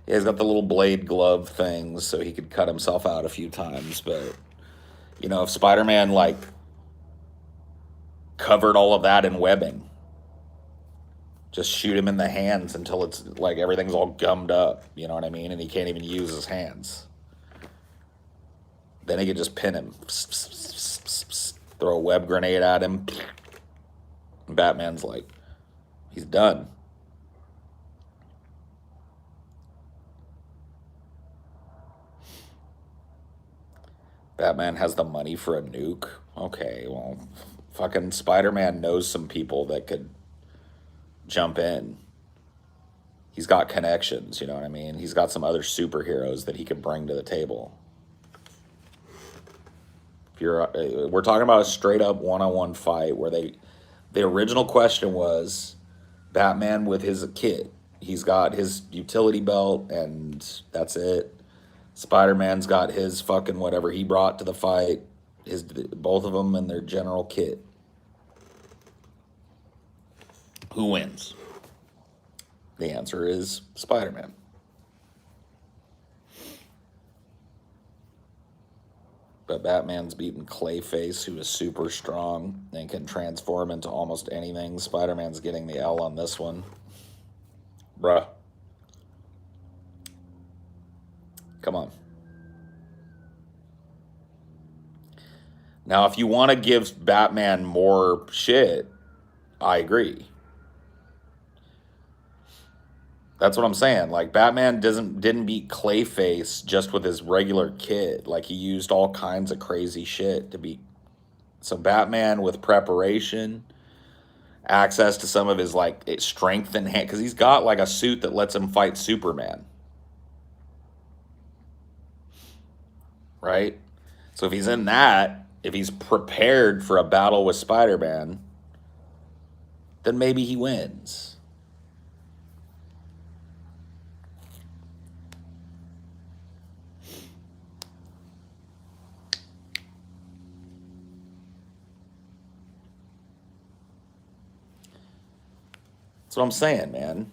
Yeah, he's got the little blade glove things so he could cut himself out a few times, but, if Spider-Man, like, covered all of that in webbing, just shoot him in the hands until it's, like, everything's all gummed up, you know what I mean? And he can't even use his hands. Then he could just pin him. Throw a web grenade at him. And Batman's like, he's done. Batman has the money for a nuke. Okay, well, fucking Spider-Man knows some people that could jump in. He's got connections, you know what I mean? He's got some other superheroes that he could bring to the table. We're talking about a straight up one-on-one fight where the original question was Batman with his kit. He's got his utility belt and that's it. Spider-Man's got his fucking whatever he brought to the fight. Both of them and their general kit. Who wins? The answer is Spider-Man. But Batman's beaten Clayface, who is super strong and can transform into almost anything. Spider-Man's getting the L on this one. Bruh. Come on. Now, if you want to give Batman more shit, I agree. That's what I'm saying. Like, Batman didn't beat Clayface just with his regular kit. Like, he used all kinds of crazy shit to beat. So Batman with preparation, access to some of his like strength and hand, because he's got like a suit that lets him fight Superman. Right? So if he's in that, if he's prepared for a battle with Spider-Man, then maybe he wins. That's what I'm saying, man.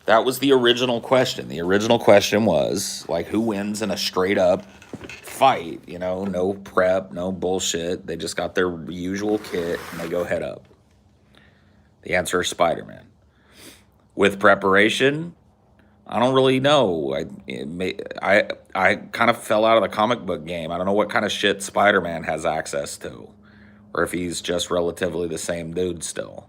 That was the original question. The original question was, like, who wins in a straight up fight? You know, no prep, no bullshit. They just got their usual kit and they go head up. The answer is Spider-Man. With preparation, I don't really know. I kind of fell out of the comic book game. I don't know what kind of shit Spider-Man has access to, or if he's just relatively the same dude still.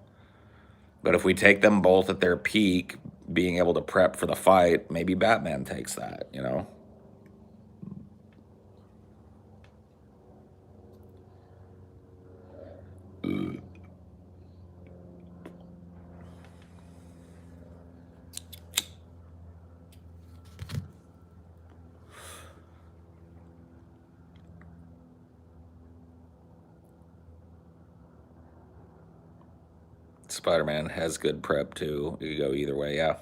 But if we take them both at their peak, being able to prep for the fight, maybe Batman takes that, you know? Spider-Man has good prep too. You could go either way, yeah.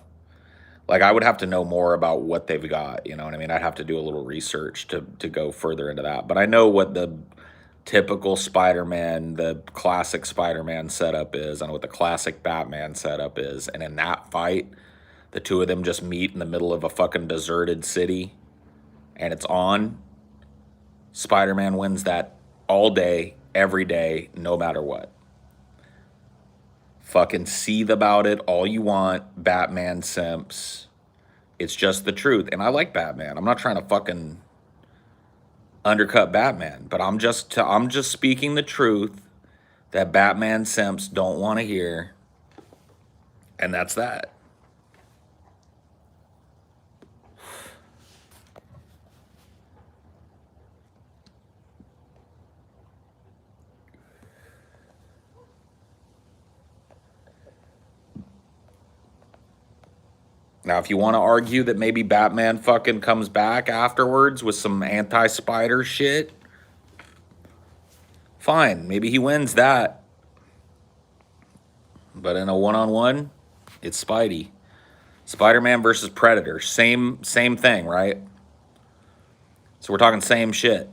Like, I would have to know more about what they've got, you know what I mean? I'd have to do a little research to go further into that. But I know what the typical Spider-Man, the classic Spider-Man setup is, and what the classic Batman setup is. And in that fight, the two of them just meet in the middle of a fucking deserted city, and it's on. Spider-Man wins that all day, every day, no matter what. Fucking seethe about it all you want, Batman simps. It's just the truth. And I like Batman. I'm not trying to fucking undercut Batman, but I'm just speaking the truth that Batman simps don't want to hear. And that's that. Now, if you want to argue that maybe Batman fucking comes back afterwards with some anti-spider shit, fine. Maybe he wins that. But in a one-on-one, it's Spidey. Spider-Man versus Predator. Same thing, right? So we're talking same shit.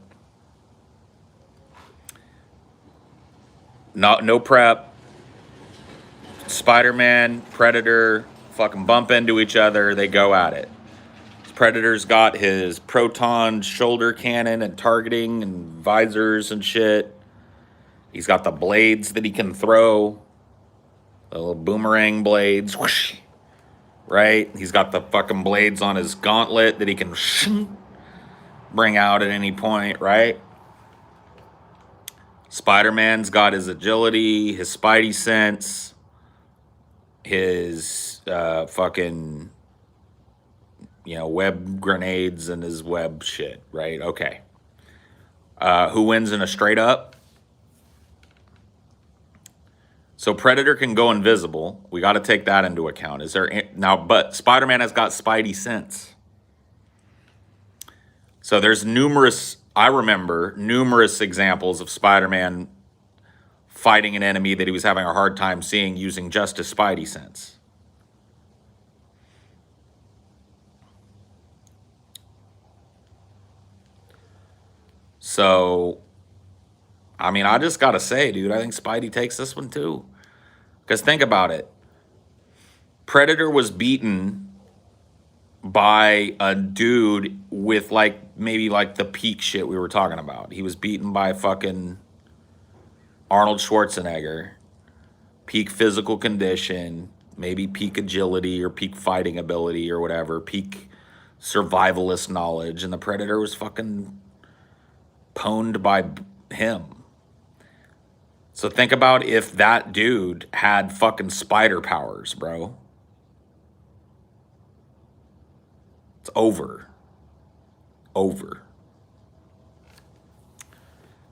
No prep. Spider-Man, Predator, fucking bump into each other. They go at it. Predator's got his proton shoulder cannon and targeting and visors and shit. He's got the blades that he can throw. The little boomerang blades. Whoosh, right? He's got the fucking blades on his gauntlet that he can bring out at any point, right? Spider-Man's got his agility, his spidey sense, his fucking, you know, web grenades and his web shit, right? Okay. Who wins in a straight up? So Predator can go invisible. We got to take that into account. But Spider-Man has got spidey sense. So there's I remember numerous examples of Spider-Man fighting an enemy that he was having a hard time seeing using just his spidey sense. So, I mean, I just gotta say, dude, I think Spidey takes this one too. Because think about it. Predator was beaten by a dude with like maybe like the peak shit we were talking about. He was beaten by fucking Arnold Schwarzenegger, peak physical condition, maybe peak agility or peak fighting ability or whatever, peak survivalist knowledge, and the Predator was fucking pwned by him. So think about if that dude had fucking spider powers, bro. It's over. Over.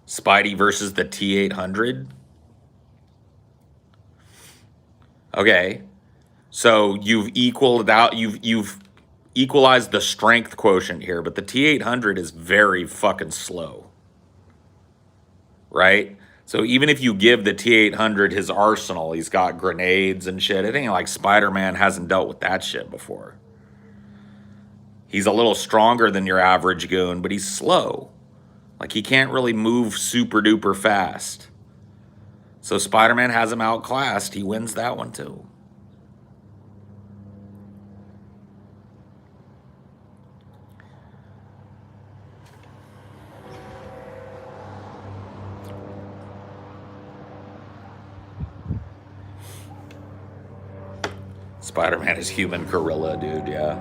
Spidey versus the T-800. Okay. So you've equaled out, you've equalized the strength quotient here, but the T-800 is very fucking slow. Right? So even if you give the T-800 his arsenal, he's got grenades and shit. It ain't like Spider-Man hasn't dealt with that shit before. He's a little stronger than your average goon, but he's slow. Like, he can't really move super duper fast. So Spider-Man has him outclassed. He wins that one too. Spider-Man is human gorilla, dude, yeah.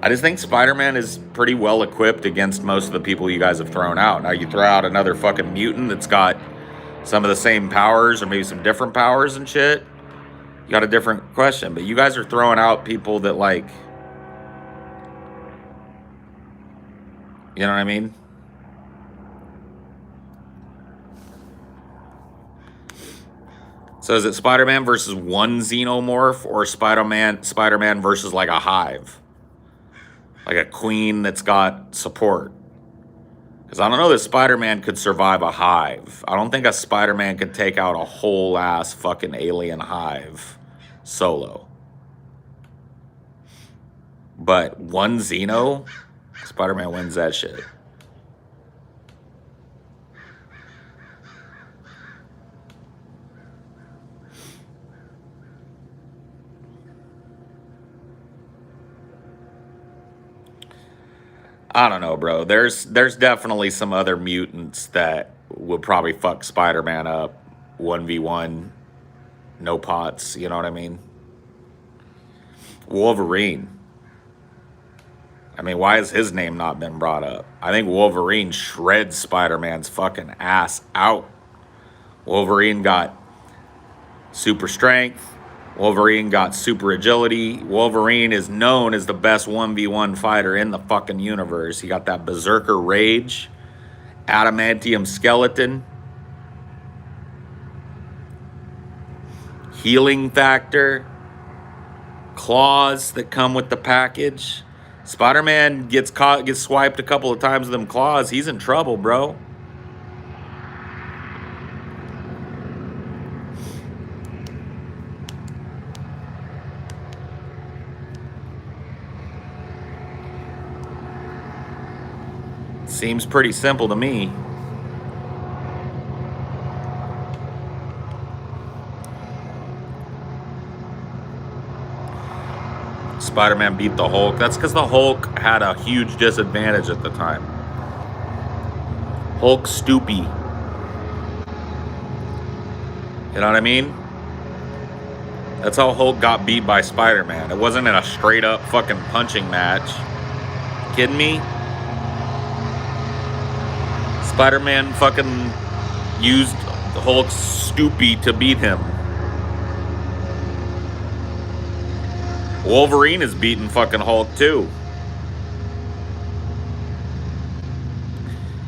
I just think Spider-Man is pretty well equipped against most of the people you guys have thrown out. Now you throw out another fucking mutant that's got some of the same powers or maybe some different powers and shit. You got a different question. But you guys are throwing out people that, like, you know what I mean? So is it Spider-Man versus one xenomorph or Spider-Man versus like a hive? Like a queen that's got support? Because I don't know that Spider-Man could survive a hive. I don't think a Spider-Man could take out a whole ass fucking alien hive solo. But one Xeno, Spider-Man wins that shit. I don't know, bro. There's definitely some other mutants that would probably fuck Spider-Man up 1v1, no pots, you know what I mean? Wolverine. I mean, why has his name not been brought up? I think Wolverine shreds Spider-Man's fucking ass out. Wolverine got super strength. Wolverine got super agility. Wolverine is known as the best 1v1 fighter in the fucking universe. He got that berserker rage, adamantium skeleton, healing factor, claws that come with the package. Spider-Man gets swiped a couple of times with them claws. He's in trouble, bro. Seems pretty simple to me. Spider-Man beat the Hulk. That's because the Hulk had a huge disadvantage at the time. Hulk stoopy. You know what I mean? That's how Hulk got beat by Spider-Man. It wasn't in a straight up fucking punching match. Kidding me? Spider-Man fucking used Hulk's stoopy to beat him. Wolverine has beaten fucking Hulk too.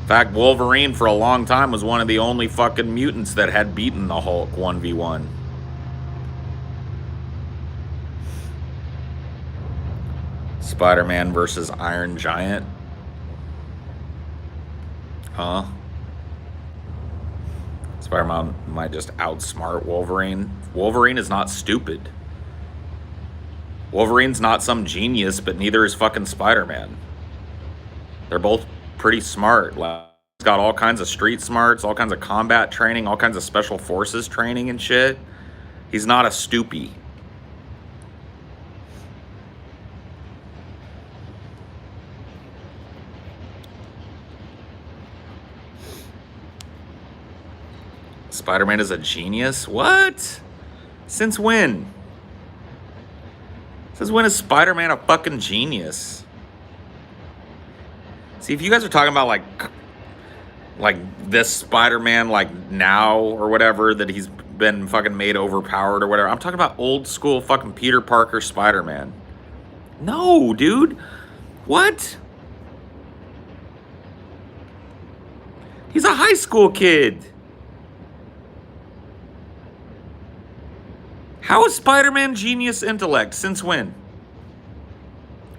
In fact, Wolverine for a long time was one of the only fucking mutants that had beaten the Hulk 1v1. Spider-Man versus Iron Giant. Huh? Spider-Man might just outsmart Wolverine. Wolverine is not stupid. Wolverine's not some genius, but neither is fucking Spider-Man. They're both pretty smart. Like, got all kinds of street smarts, all kinds of combat training, all kinds of special forces training and shit. He's not a stoopy. Spider-Man is a genius? What? Since when? Since when is Spider-Man a fucking genius? See, if you guys are talking about like this Spider-Man like now or whatever, that he's been fucking made overpowered or whatever, I'm talking about old school fucking Peter Parker Spider-Man. No, dude. What? He's a high school kid. How is Spider-Man genius intellect? Since when?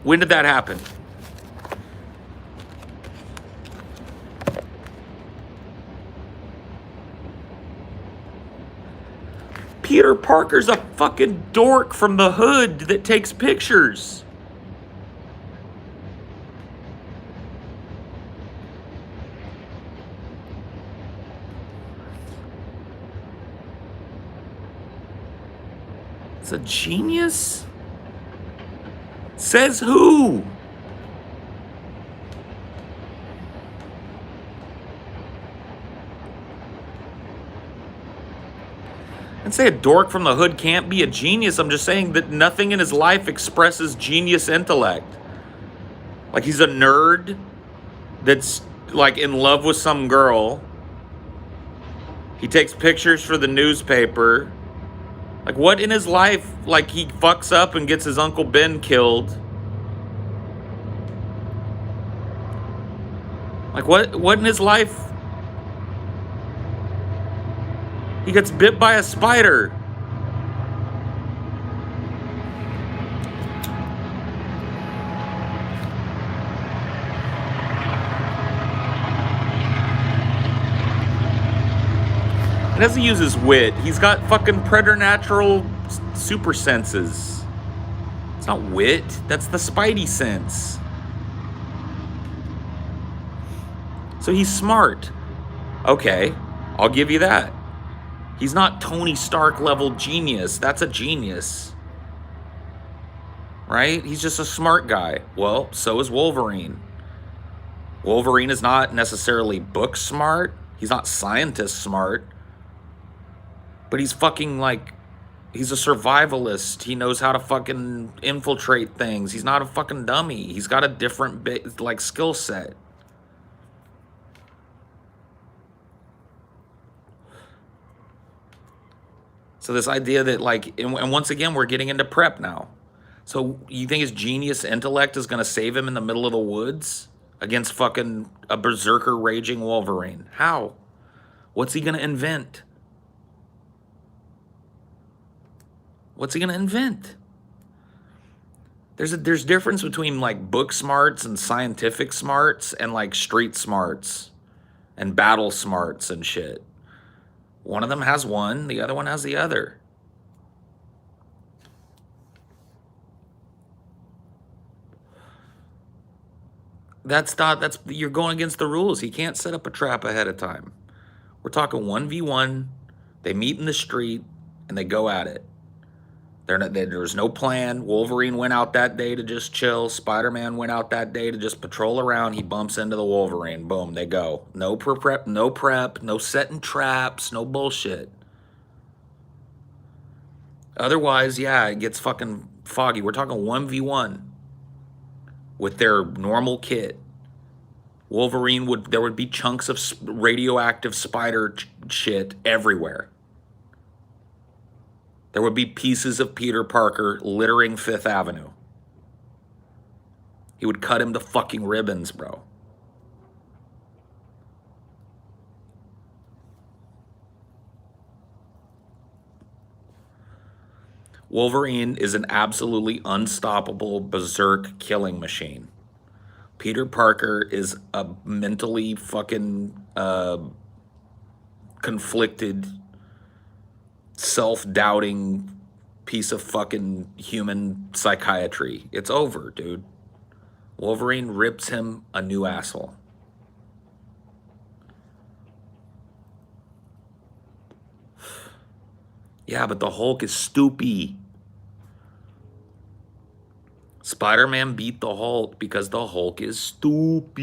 When did that happen? Peter Parker's a fucking dork from the hood that takes pictures. It's a genius? Says who? And say a dork from the hood can't be a genius. I'm just saying that nothing in his life expresses genius intellect. Like he's a nerd that's like in love with some girl. He takes pictures for the newspaper. Like what in his life, like he fucks up and gets his Uncle Ben killed. Like what in his life? He gets bit by a spider. He doesn't use his wit. He's got fucking preternatural super senses. It's not wit. That's the Spidey sense. So he's smart. Okay, I'll give you that. He's not Tony Stark level genius. That's a genius. Right? He's just a smart guy. Well, so is Wolverine. Wolverine is not necessarily book smart. He's not scientist smart. But he's fucking like, he's a survivalist. He knows how to fucking infiltrate things. He's not a fucking dummy. He's got a different like skill set. So this idea that like, and once again, we're getting into prep now. So you think his genius intellect is going to save him in the middle of the woods against fucking a berserker raging Wolverine? How? What's he going to invent? What's he going to invent? There's difference between like book smarts and scientific smarts and like street smarts and battle smarts and shit. One of them has one, the other one has the other. You're going against the rules. He can't set up a trap ahead of time. We're talking 1v1. They meet in the street and they go at it. There's no plan. Wolverine went out that day to just chill. Spider-Man went out that day to just patrol around. He bumps into the Wolverine. Boom, they go. No prep, no setting traps, no bullshit. Otherwise, yeah, it gets fucking foggy. We're talking 1v1 with their normal kit. There would be chunks of radioactive spider shit everywhere. There would be pieces of Peter Parker littering Fifth Avenue. He would cut him to fucking ribbons, bro. Wolverine is an absolutely unstoppable berserk killing machine. Peter Parker is a mentally fucking conflicted, self-doubting piece of fucking human psychiatry. It's over, dude. Wolverine rips him a new asshole. Yeah, but the Hulk is stupid. Spider-Man beat the Hulk because the Hulk is stupid.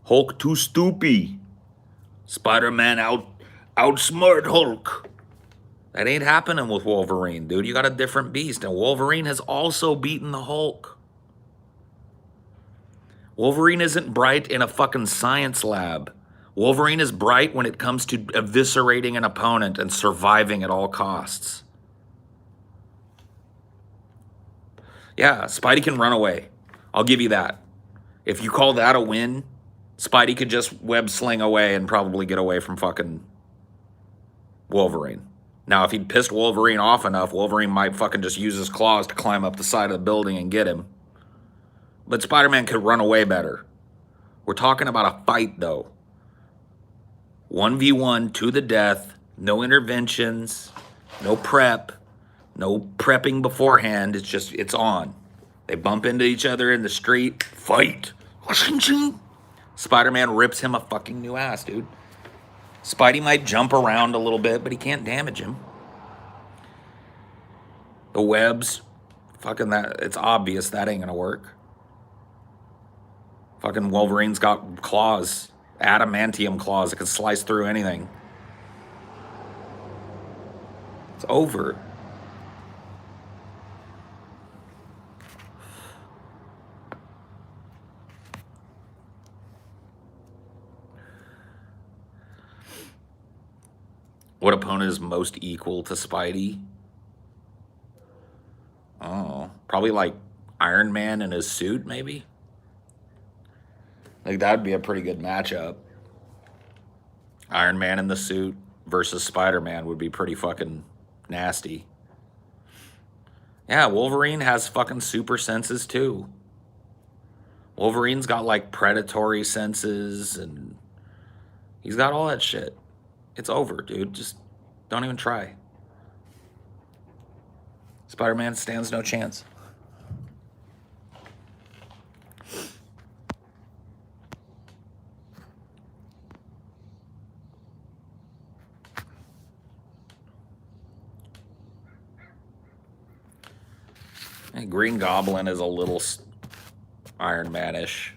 Hulk too stupid. Spider-Man outsmart Hulk. That ain't happening with Wolverine, dude. You got a different beast. And Wolverine has also beaten the Hulk. Wolverine isn't bright in a fucking science lab. Wolverine is bright when it comes to eviscerating an opponent and surviving at all costs. Yeah, Spidey can run away. I'll give you that. If you call that a win, Spidey could just web sling away and probably get away from fucking Wolverine. Now, if he'd pissed Wolverine off enough, Wolverine might fucking just use his claws to climb up the side of the building and get him. But Spider-Man could run away better. We're talking about a fight, though. 1v1 to the death, no interventions, no prep, no prepping beforehand. It's just, it's on. They bump into each other in the street, fight. Spider-Man rips him a fucking new ass, dude. Spidey might jump around a little bit, but he can't damage him. The webs, fucking that, it's obvious that ain't gonna work. Fucking Wolverine's got claws, adamantium claws that can slice through anything. It's over. What opponent is most equal to Spidey? Oh, probably like Iron Man in his suit, maybe? Like, that'd be a pretty good matchup. Iron Man in the suit versus Spider-Man would be pretty fucking nasty. Yeah, Wolverine has fucking super senses too. Wolverine's got like predatory senses and he's got all that shit. It's over, dude. Just don't even try. Spider-Man stands no chance. And Green Goblin is a little Iron Man-ish,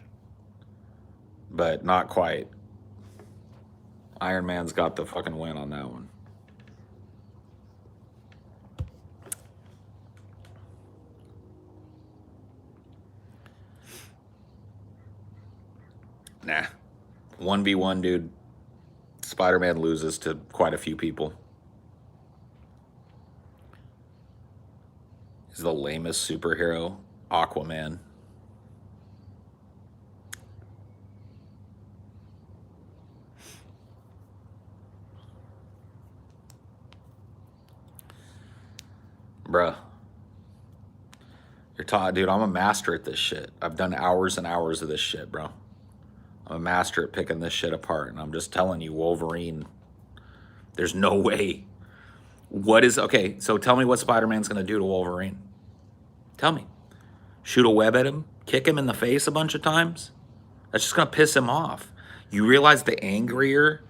but not quite. Iron Man's got the fucking win on that one. Nah. 1v1, dude. Spider-Man loses to quite a few people. He's the lamest superhero. Aquaman. Bruh. You're taught, dude, I'm a master at this shit. I've done hours and hours of this shit, bro. I'm a master at picking this shit apart, and I'm just telling you, Wolverine, there's no way. Okay, so tell me what Spider-Man's gonna do to Wolverine. Tell me. Shoot a web at him? Kick him in the face a bunch of times? That's just gonna piss him off. You realize the angrier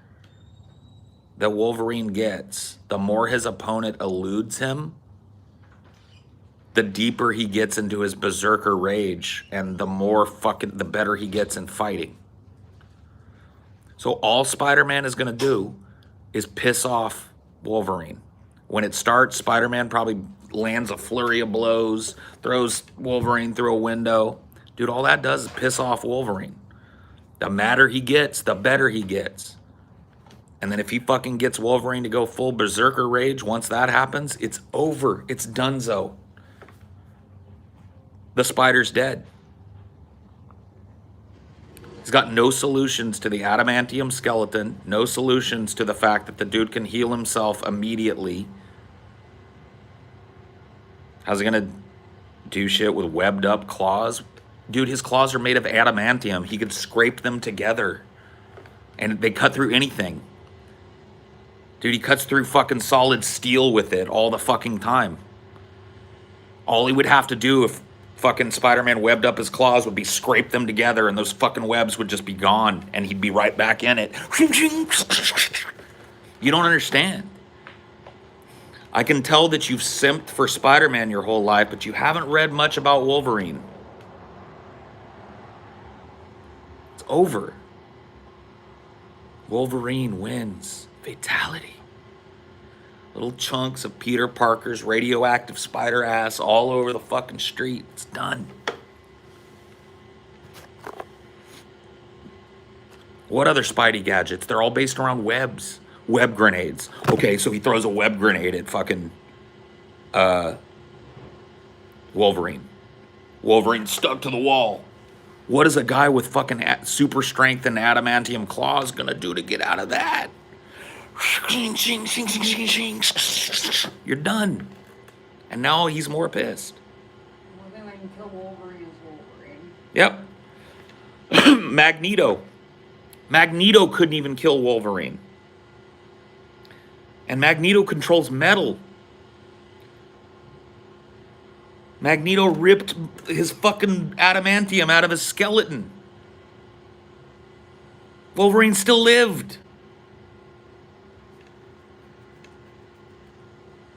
that Wolverine gets, the more his opponent eludes him, the deeper he gets into his berserker rage, and the better he gets in fighting. So all Spider-Man is gonna do is piss off Wolverine. When it starts, Spider-Man probably lands a flurry of blows, throws Wolverine through a window. Dude, all that does is piss off Wolverine. The madder he gets, the better he gets. And then if he fucking gets Wolverine to go full berserker rage, once that happens, it's over. It's donezo. The Spider's dead. He's got no solutions to the adamantium skeleton, no solutions to the fact that the dude can heal himself immediately. How's he gonna do shit with webbed up claws? Dude, his claws are made of adamantium. He could scrape them together and they cut through anything. Dude, he cuts through fucking solid steel with it all the fucking time. All he would have to do Fucking Spider-Man webbed up his claws, would be scrape them together, and those fucking webs would just be gone, and he'd be right back in it. You don't understand. I can tell that you've simped for Spider-Man your whole life, but you haven't read much about Wolverine. It's over. Wolverine wins. Fatality. Little chunks of Peter Parker's radioactive spider ass all over the fucking street. It's done. What other Spidey gadgets? They're all based around webs. Web grenades. Okay, so he throws a web grenade at fucking Wolverine. Wolverine's stuck to the wall. What is a guy with fucking super strength and adamantium claws gonna do to get out of that? You're done. And now he's more pissed. Well, then I can kill Wolverine as Wolverine. Yep. Magneto. Magneto couldn't even kill Wolverine. And Magneto controls metal. Magneto ripped his fucking adamantium out of his skeleton. Wolverine still lived.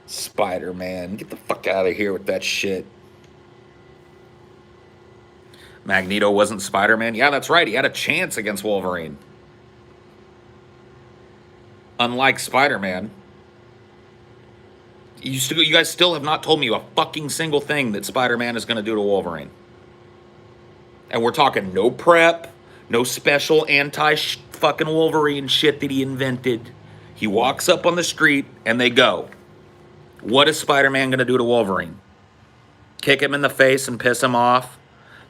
Spider-Man, get the fuck out of here with that shit. Magneto wasn't Spider-Man? Yeah, that's right. He had a chance against Wolverine. Unlike Spider-Man. You guys still have not told me a fucking single thing that Spider-Man is going to do to Wolverine. And we're talking no prep, no special anti-fucking Wolverine shit that he invented. He walks up on the street and they go. What is Spider-Man going to do to Wolverine? Kick him in the face and piss him off?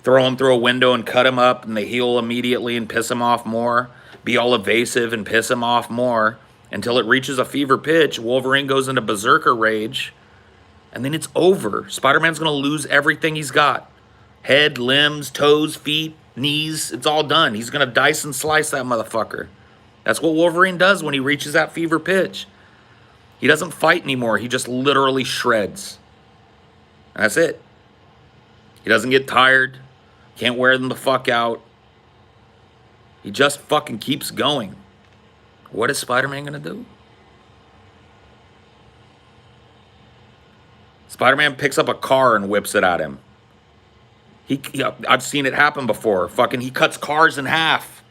Throw him through a window and cut him up and they heal immediately and piss him off more? Be all evasive and piss him off more? Until it reaches a fever pitch, Wolverine goes into berserker rage, and then it's over. Spider-Man's going to lose everything he's got. Head, limbs, toes, feet, knees, it's all done. He's going to dice and slice that motherfucker. That's what Wolverine does when he reaches that fever pitch. He doesn't fight anymore. He just literally shreds. That's it. He doesn't get tired. Can't wear them the fuck out. He just fucking keeps going. What is Spider-Man going to do? Spider-Man picks up a car and whips it at him. I've seen it happen before. Fucking, he cuts cars in half.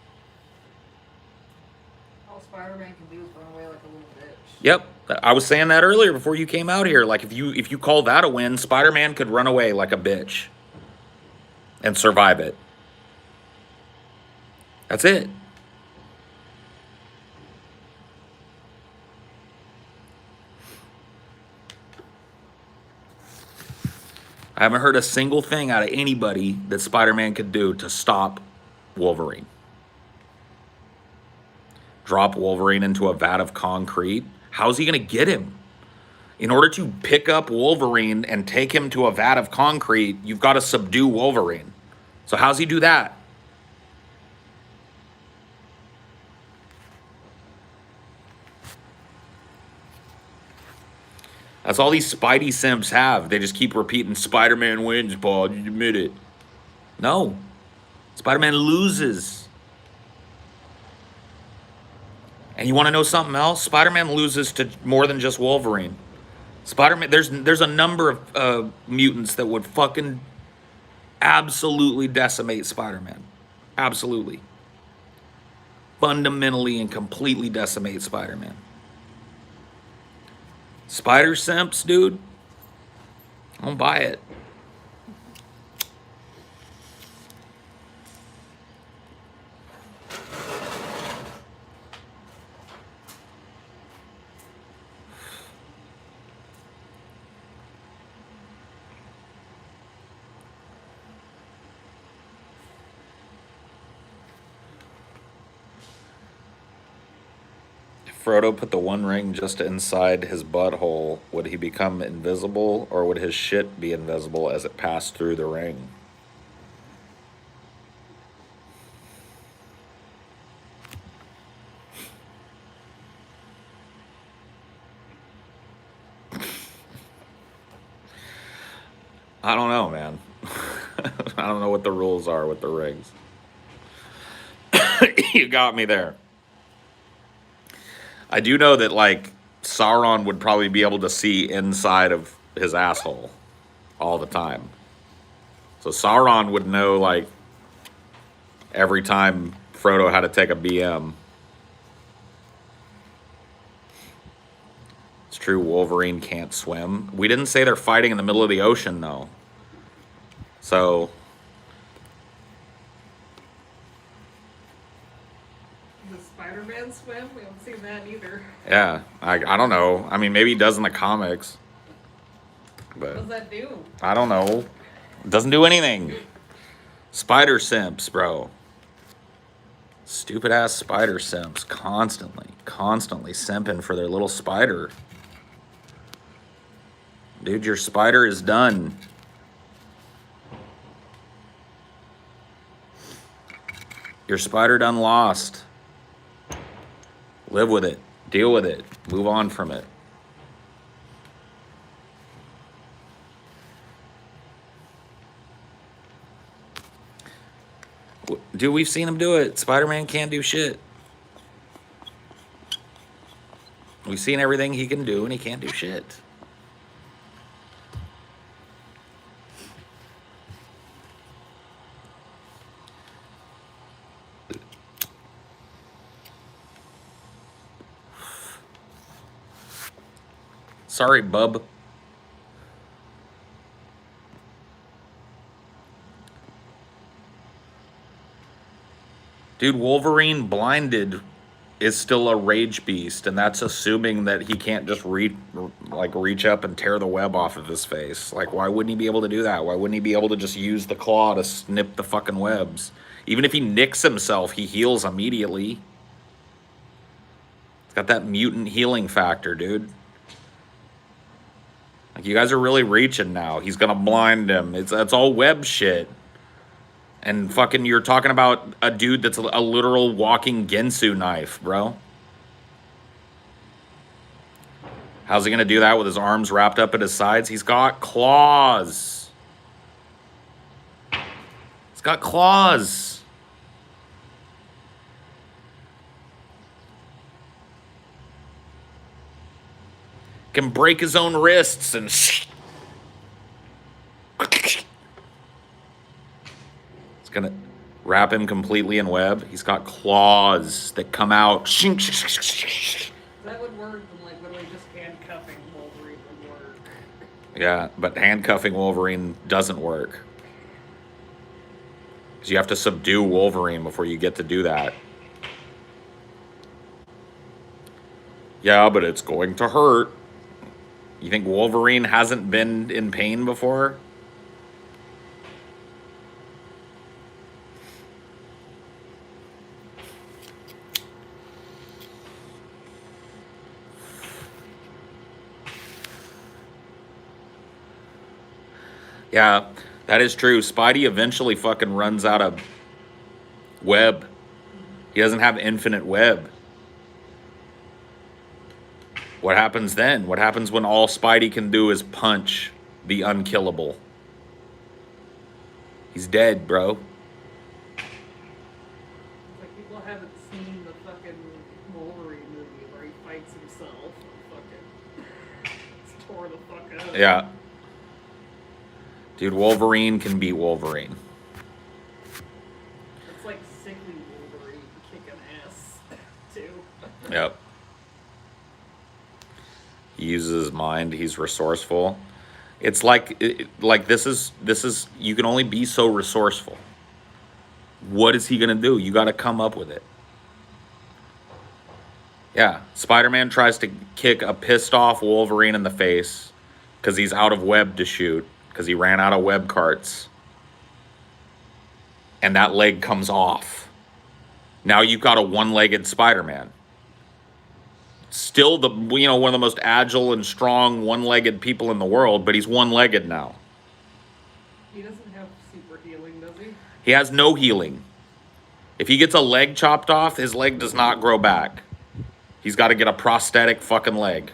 All Spider-Man can do is run away like a little bitch. Yep. I was saying that earlier before you came out here. Like, if you call that a win, Spider-Man could run away like a bitch and survive it. That's it. I haven't heard a single thing out of anybody that Spider-Man could do to stop Wolverine. Drop Wolverine into a vat of concrete? How's he going to get him? In order to pick up Wolverine and take him to a vat of concrete, you've got to subdue Wolverine. So how's he do that? That's all these Spidey simps have. They just keep repeating, Spider-Man wins, Paul. You admit it. No. Spider-Man loses. And you want to know something else? Spider-Man loses to more than just Wolverine. Spider-Man, there's a number of mutants that would fucking absolutely decimate Spider-Man. Absolutely. Fundamentally and completely decimate Spider-Man. Spider simps, dude. I don't buy it. Frodo put the One Ring just inside his butthole, would he become invisible, or would his shit be invisible as it passed through the ring? I don't know, man. I don't know what the rules are with the rings. You got me there. I do know that, like, Sauron would probably be able to see inside of his asshole all the time. So Sauron would know, like, every time Frodo had to take a BM. It's true, Wolverine can't swim. We didn't say they're fighting in the middle of the ocean, though. So, Does Spider-Man swim? We haven't seen that either. yeah, I don't know. I mean, maybe he does in the comics. What does But that do? I don't know. It doesn't do anything. Spider simps, bro. Stupid ass spider simps. Constantly simping for their little spider. Dude, your spider is done. Your spider done lost. Live with it. Deal with it. Move on from it. Dude, we've seen him do it. Spider-Man can't do shit. We've seen everything he can do, and he can't do shit. Sorry, bub. Dude, Wolverine blinded is still a rage beast, and that's assuming that he can't just reach up and tear the web off of his face. Like, why wouldn't he be able to do that? Why wouldn't he be able to just use the claw to snip the fucking webs? Even if he nicks himself, he heals immediately. It's got that mutant healing factor, dude. Like, you guys are really reaching now. He's gonna blind him. It's all web shit. And fucking, you're talking about a dude that's a literal walking Gensu knife, bro. How's he gonna do that with his arms wrapped up at his sides? He's got claws. He's got claws. Can break his own wrists and it's gonna wrap him completely in web. He's got claws that come out. That would work, and like literally just handcuffing Wolverine would work. Yeah, but handcuffing Wolverine doesn't work. Because you have to subdue Wolverine before you get to do that. Yeah, but it's going to hurt. You think Wolverine hasn't been in pain before? Yeah, that is true. Spidey eventually fucking runs out of web. He doesn't have infinite web. What happens then? What happens when all Spidey can do is punch the unkillable? He's dead, bro. Like people haven't seen the fucking Wolverine movie where he fights himself and fucking just tore the fuck up. Yeah. Dude, Wolverine can beat Wolverine. It's like sickly Wolverine kicking ass too. Yep. He uses his mind. He's resourceful. It's like this is you can only be so resourceful. What is he gonna do? You got to come up with it. Yeah, Spider-Man tries to kick a pissed off Wolverine in the face because he's out of web to shoot because he ran out of web carts, and that leg comes off. Now you've got a one-legged Spider-Man. Still one of the most agile and strong one-legged people in the world, but he's one-legged now. He doesn't have super healing, does he? He has no healing. If he gets a leg chopped off, his leg does not grow back. He's got to get a prosthetic fucking leg.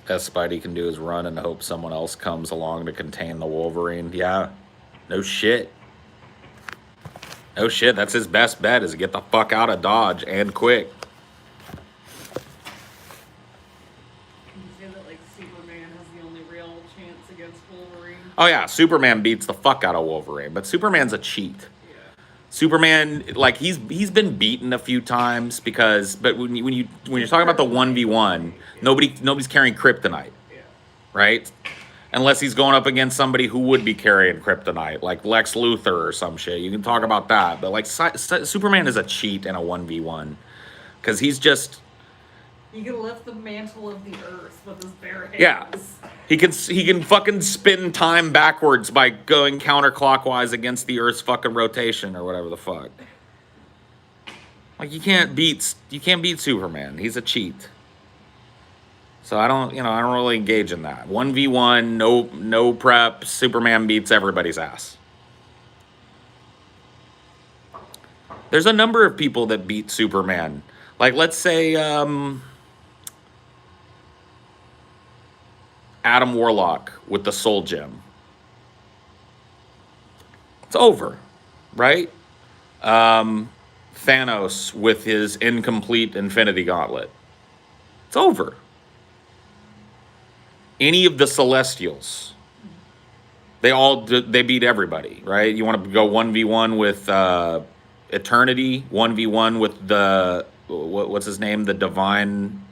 Best Spidey can do is run and hope someone else comes along to contain the Wolverine. Yeah, no shit. No shit, that's his best bet, is get the fuck out of Dodge and quick. You say that like Superman has the only real chance against Wolverine. Oh yeah, Superman beats the fuck out of Wolverine, but Superman's a cheat. Yeah. Superman, like he's been beaten a few times but when you're talking about the 1v1, nobody's carrying kryptonite, Yeah. right? Unless he's going up against somebody who would be carrying kryptonite, like Lex Luthor or some shit. You can talk about that, but like Superman is a cheat in a 1v1 because he's just He can lift the mantle of the earth with his bare hands. yeah. He can fucking spin time backwards by going counterclockwise against the Earth's fucking rotation or whatever the fuck. Like you can't beat Superman. He's a cheat. So I don't really engage in that. 1v1, no prep, Superman beats everybody's ass. There's a number of people that beat Superman. Like let's say Adam Warlock with the Soul Gem. It's over, right? Thanos with his incomplete Infinity Gauntlet. It's over. Any of the Celestials, they beat everybody, right? You want to go 1v1 with Eternity, 1v1 with the what's his name, the Divine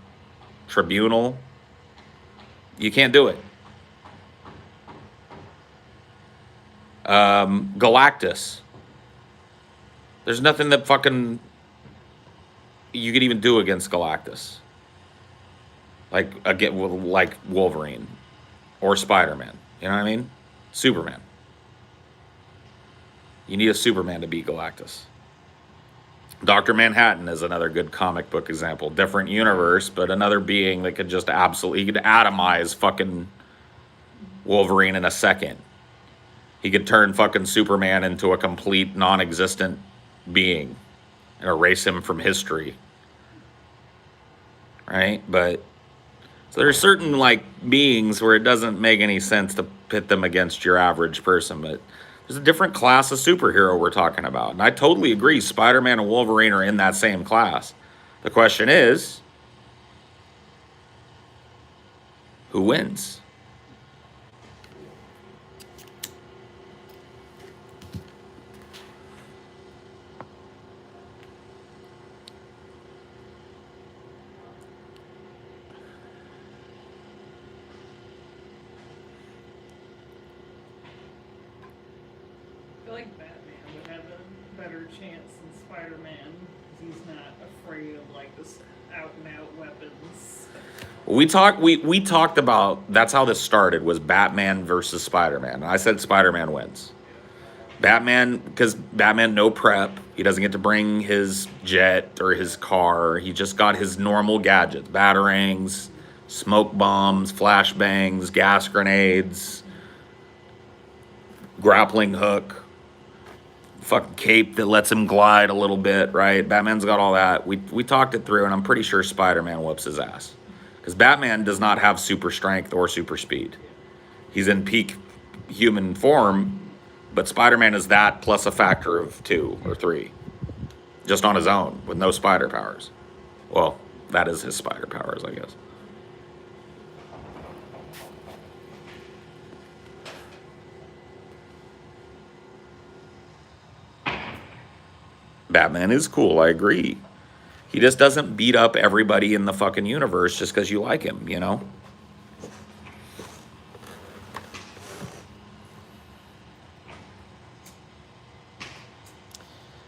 Tribunal. You can't do it. Galactus. There's nothing that fucking you could even do against Galactus. Like Wolverine or Spider-Man. You know what I mean? Superman. You need a Superman to beat Galactus. Dr. Manhattan is another good comic book example. Different universe, but another being that could just he could atomize fucking Wolverine in a second. He could turn fucking Superman into a complete non-existent being and erase him from history. Right? But so there's certain like beings where it doesn't make any sense to pit them against your average person, but there's a different class of superhero we're talking about. And I totally agree, Spider-Man and Wolverine are in that same class. The question is, who wins? I feel like Batman would have a better chance than Spider-Man because he's not afraid of like this out and out weapons. We talked about, that's how this started, was Batman versus Spider-Man. And I said Spider-Man wins. Batman, because Batman no prep. He doesn't get to bring his jet or his car. He just got his normal gadgets. Batarangs, smoke bombs, flashbangs, gas grenades, grappling hook, fucking cape that lets him glide a little bit, right? Batman's got all that. We talked it through, and I'm pretty sure Spider-Man whoops his ass. Because Batman does not have super strength or super speed. He's in peak human form, but Spider-Man is that plus a factor of 2 or 3. Just on his own, with no spider powers. Well, that is his spider powers, I guess. Batman is cool, I agree. He just doesn't beat up everybody in the fucking universe just because you like him, you know?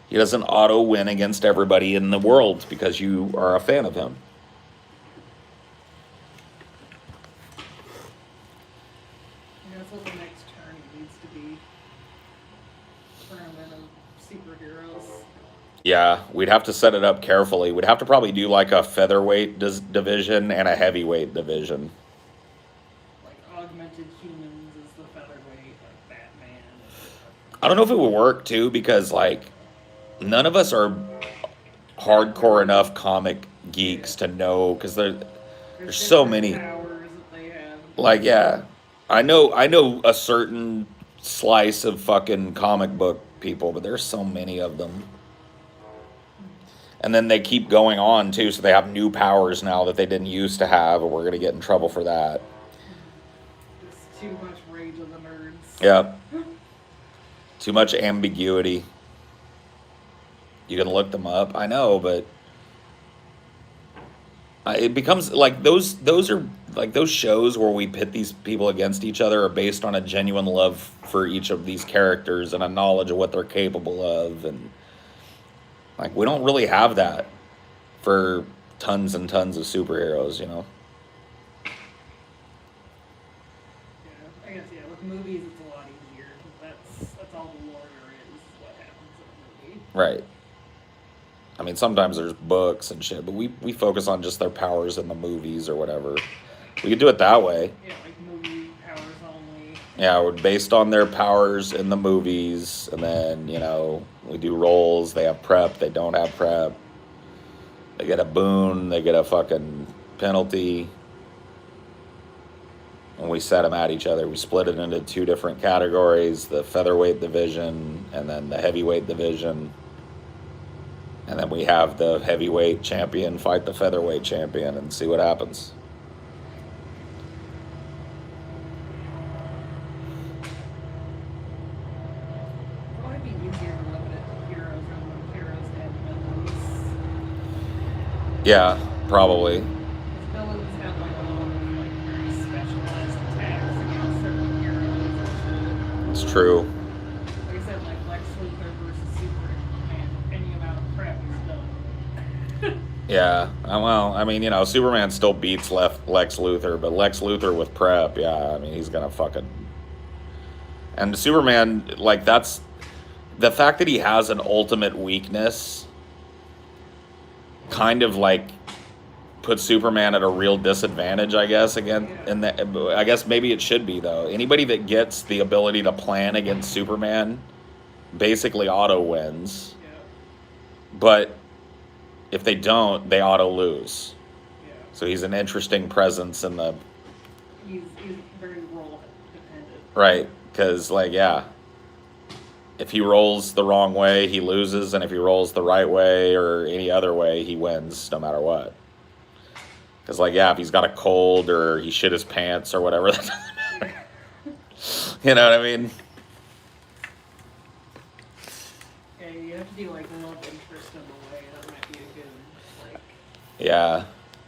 He doesn't auto win against everybody in the world because you are a fan of him. That's what the next turn needs to be. Tournament of superheroes. Yeah, we'd have to set it up carefully. We'd have to probably do like a featherweight division and a heavyweight division. Like augmented humans is the featherweight, like Batman. I don't know if it would work too because like none of us are hardcore enough comic geeks to know because there's so different many. powers that they Like, yeah, I know a certain slice of fucking comic book people, but there's so many of them. And then they keep going on too, so they have new powers now that they didn't used to have, and we're gonna get in trouble for that. It's too much rage of the nerds. Yeah, too much ambiguity. You can look them up. I know, but it becomes like those are like those shows where we pit these people against each other are based on a genuine love for each of these characters and a knowledge of what they're capable of, and like we don't really have that for tons and tons of superheroes, you know. Yeah, I guess yeah. With movies, it's a lot easier because that's all the lore there is what happens in a movie. Right. I mean, sometimes there's books and shit, but we focus on just their powers in the movies or whatever. We could do it that way. Yeah, like movie powers only. Yeah, we're based on their powers in the movies, and then, we do rolls. They have prep, they don't have prep. They get a boon, they get a fucking penalty. And we set them at each other. We split it into two different categories, the featherweight division and then the heavyweight division. And then we have the heavyweight champion fight the featherweight champion and see what happens. It'd probably be easier to limit it to heroes rather than heroes and villains. Yeah, probably. Because villains have like a lot of like very specialized attacks against certain heroes and shit. It's true. Like I said, like Lex Luthor versus Superman, any amount of prep is done. Yeah, well, I mean, Superman still beats Lex Luthor, but Lex Luthor with prep, yeah, I mean, he's gonna fucking. And Superman, like, that's the fact that he has an ultimate weakness kind of like puts Superman at a real disadvantage, I guess, again. And I guess maybe it should be, though. Anybody that gets the ability to plan against Superman basically auto wins. Yeah, But if they don't, they auto lose. yeah. So he's an interesting presence in the He's very role dependent. right, because like if he rolls the wrong way, he loses, and if he rolls the right way or any other way, he wins no matter what. Because like if he's got a cold or he shit his pants or whatever, that doesn't matter. You know what I mean? Yeah, you have to do like love interest in the way. That might be a good like Yeah,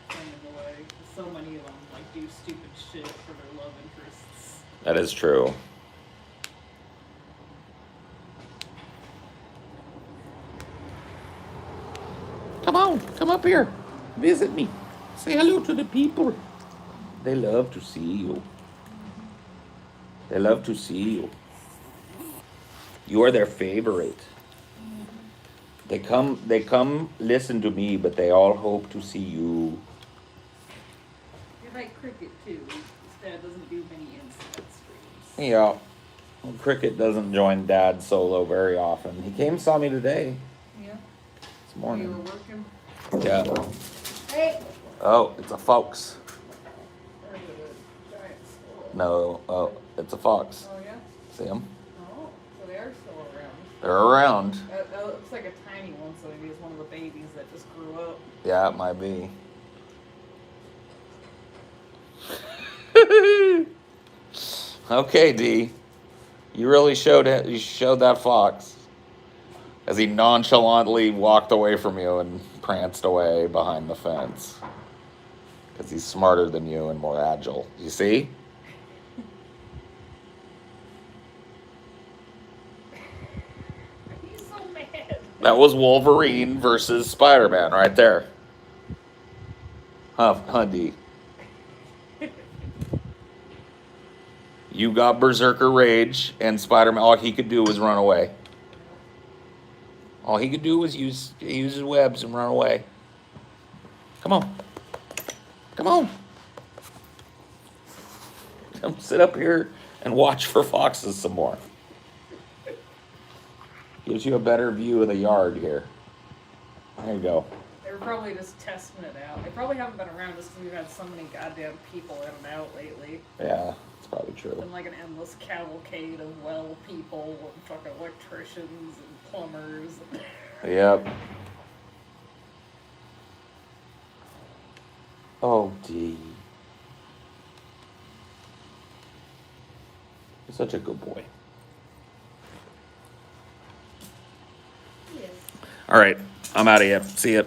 thing in the way. 'Cause so many of them like do stupid shit for their love interests. that is true. Come on, come up here. Visit me. Say hello to the people. They love to see you. They love to see you. You are their favorite. They come listen to me, but they all hope to see you. You're like Cricket too. His dad doesn't do many inside streams. Yeah. Well, Cricket doesn't join Dad solo very often. He came saw me today, Yeah. this You morning. were working. Yeah. Hey, Oh, it's a fox. Or is it a giant squirrel? No, oh, it's a fox. Oh yeah. See him? Oh, so they are still around. They're around. That looks like a tiny one, so maybe it's one of the babies that just grew up. Yeah, it might be. Okay, D. You really showed it. You showed that fox as he nonchalantly walked away from you and pranced away behind the fence. Because he's smarter than you and more agile. You see? He's so mad. That was Wolverine versus Spider-Man right there. Huh, D. You got Berserker Rage, and Spider-Man, all he could do was run away. All he could do was use his webs and run away. Come on. Come on. Come sit up here and watch for foxes some more. Gives you a better view of the yard here. There you go. They're probably just testing it out. They probably haven't been around just because we've had so many goddamn people in and out lately. Yeah, it's probably true. Been like an endless cavalcade of well people and fucking electricians and plumbers. Yep. Oh, D. You're such a good boy. Yes. All right, I'm out of here. See ya.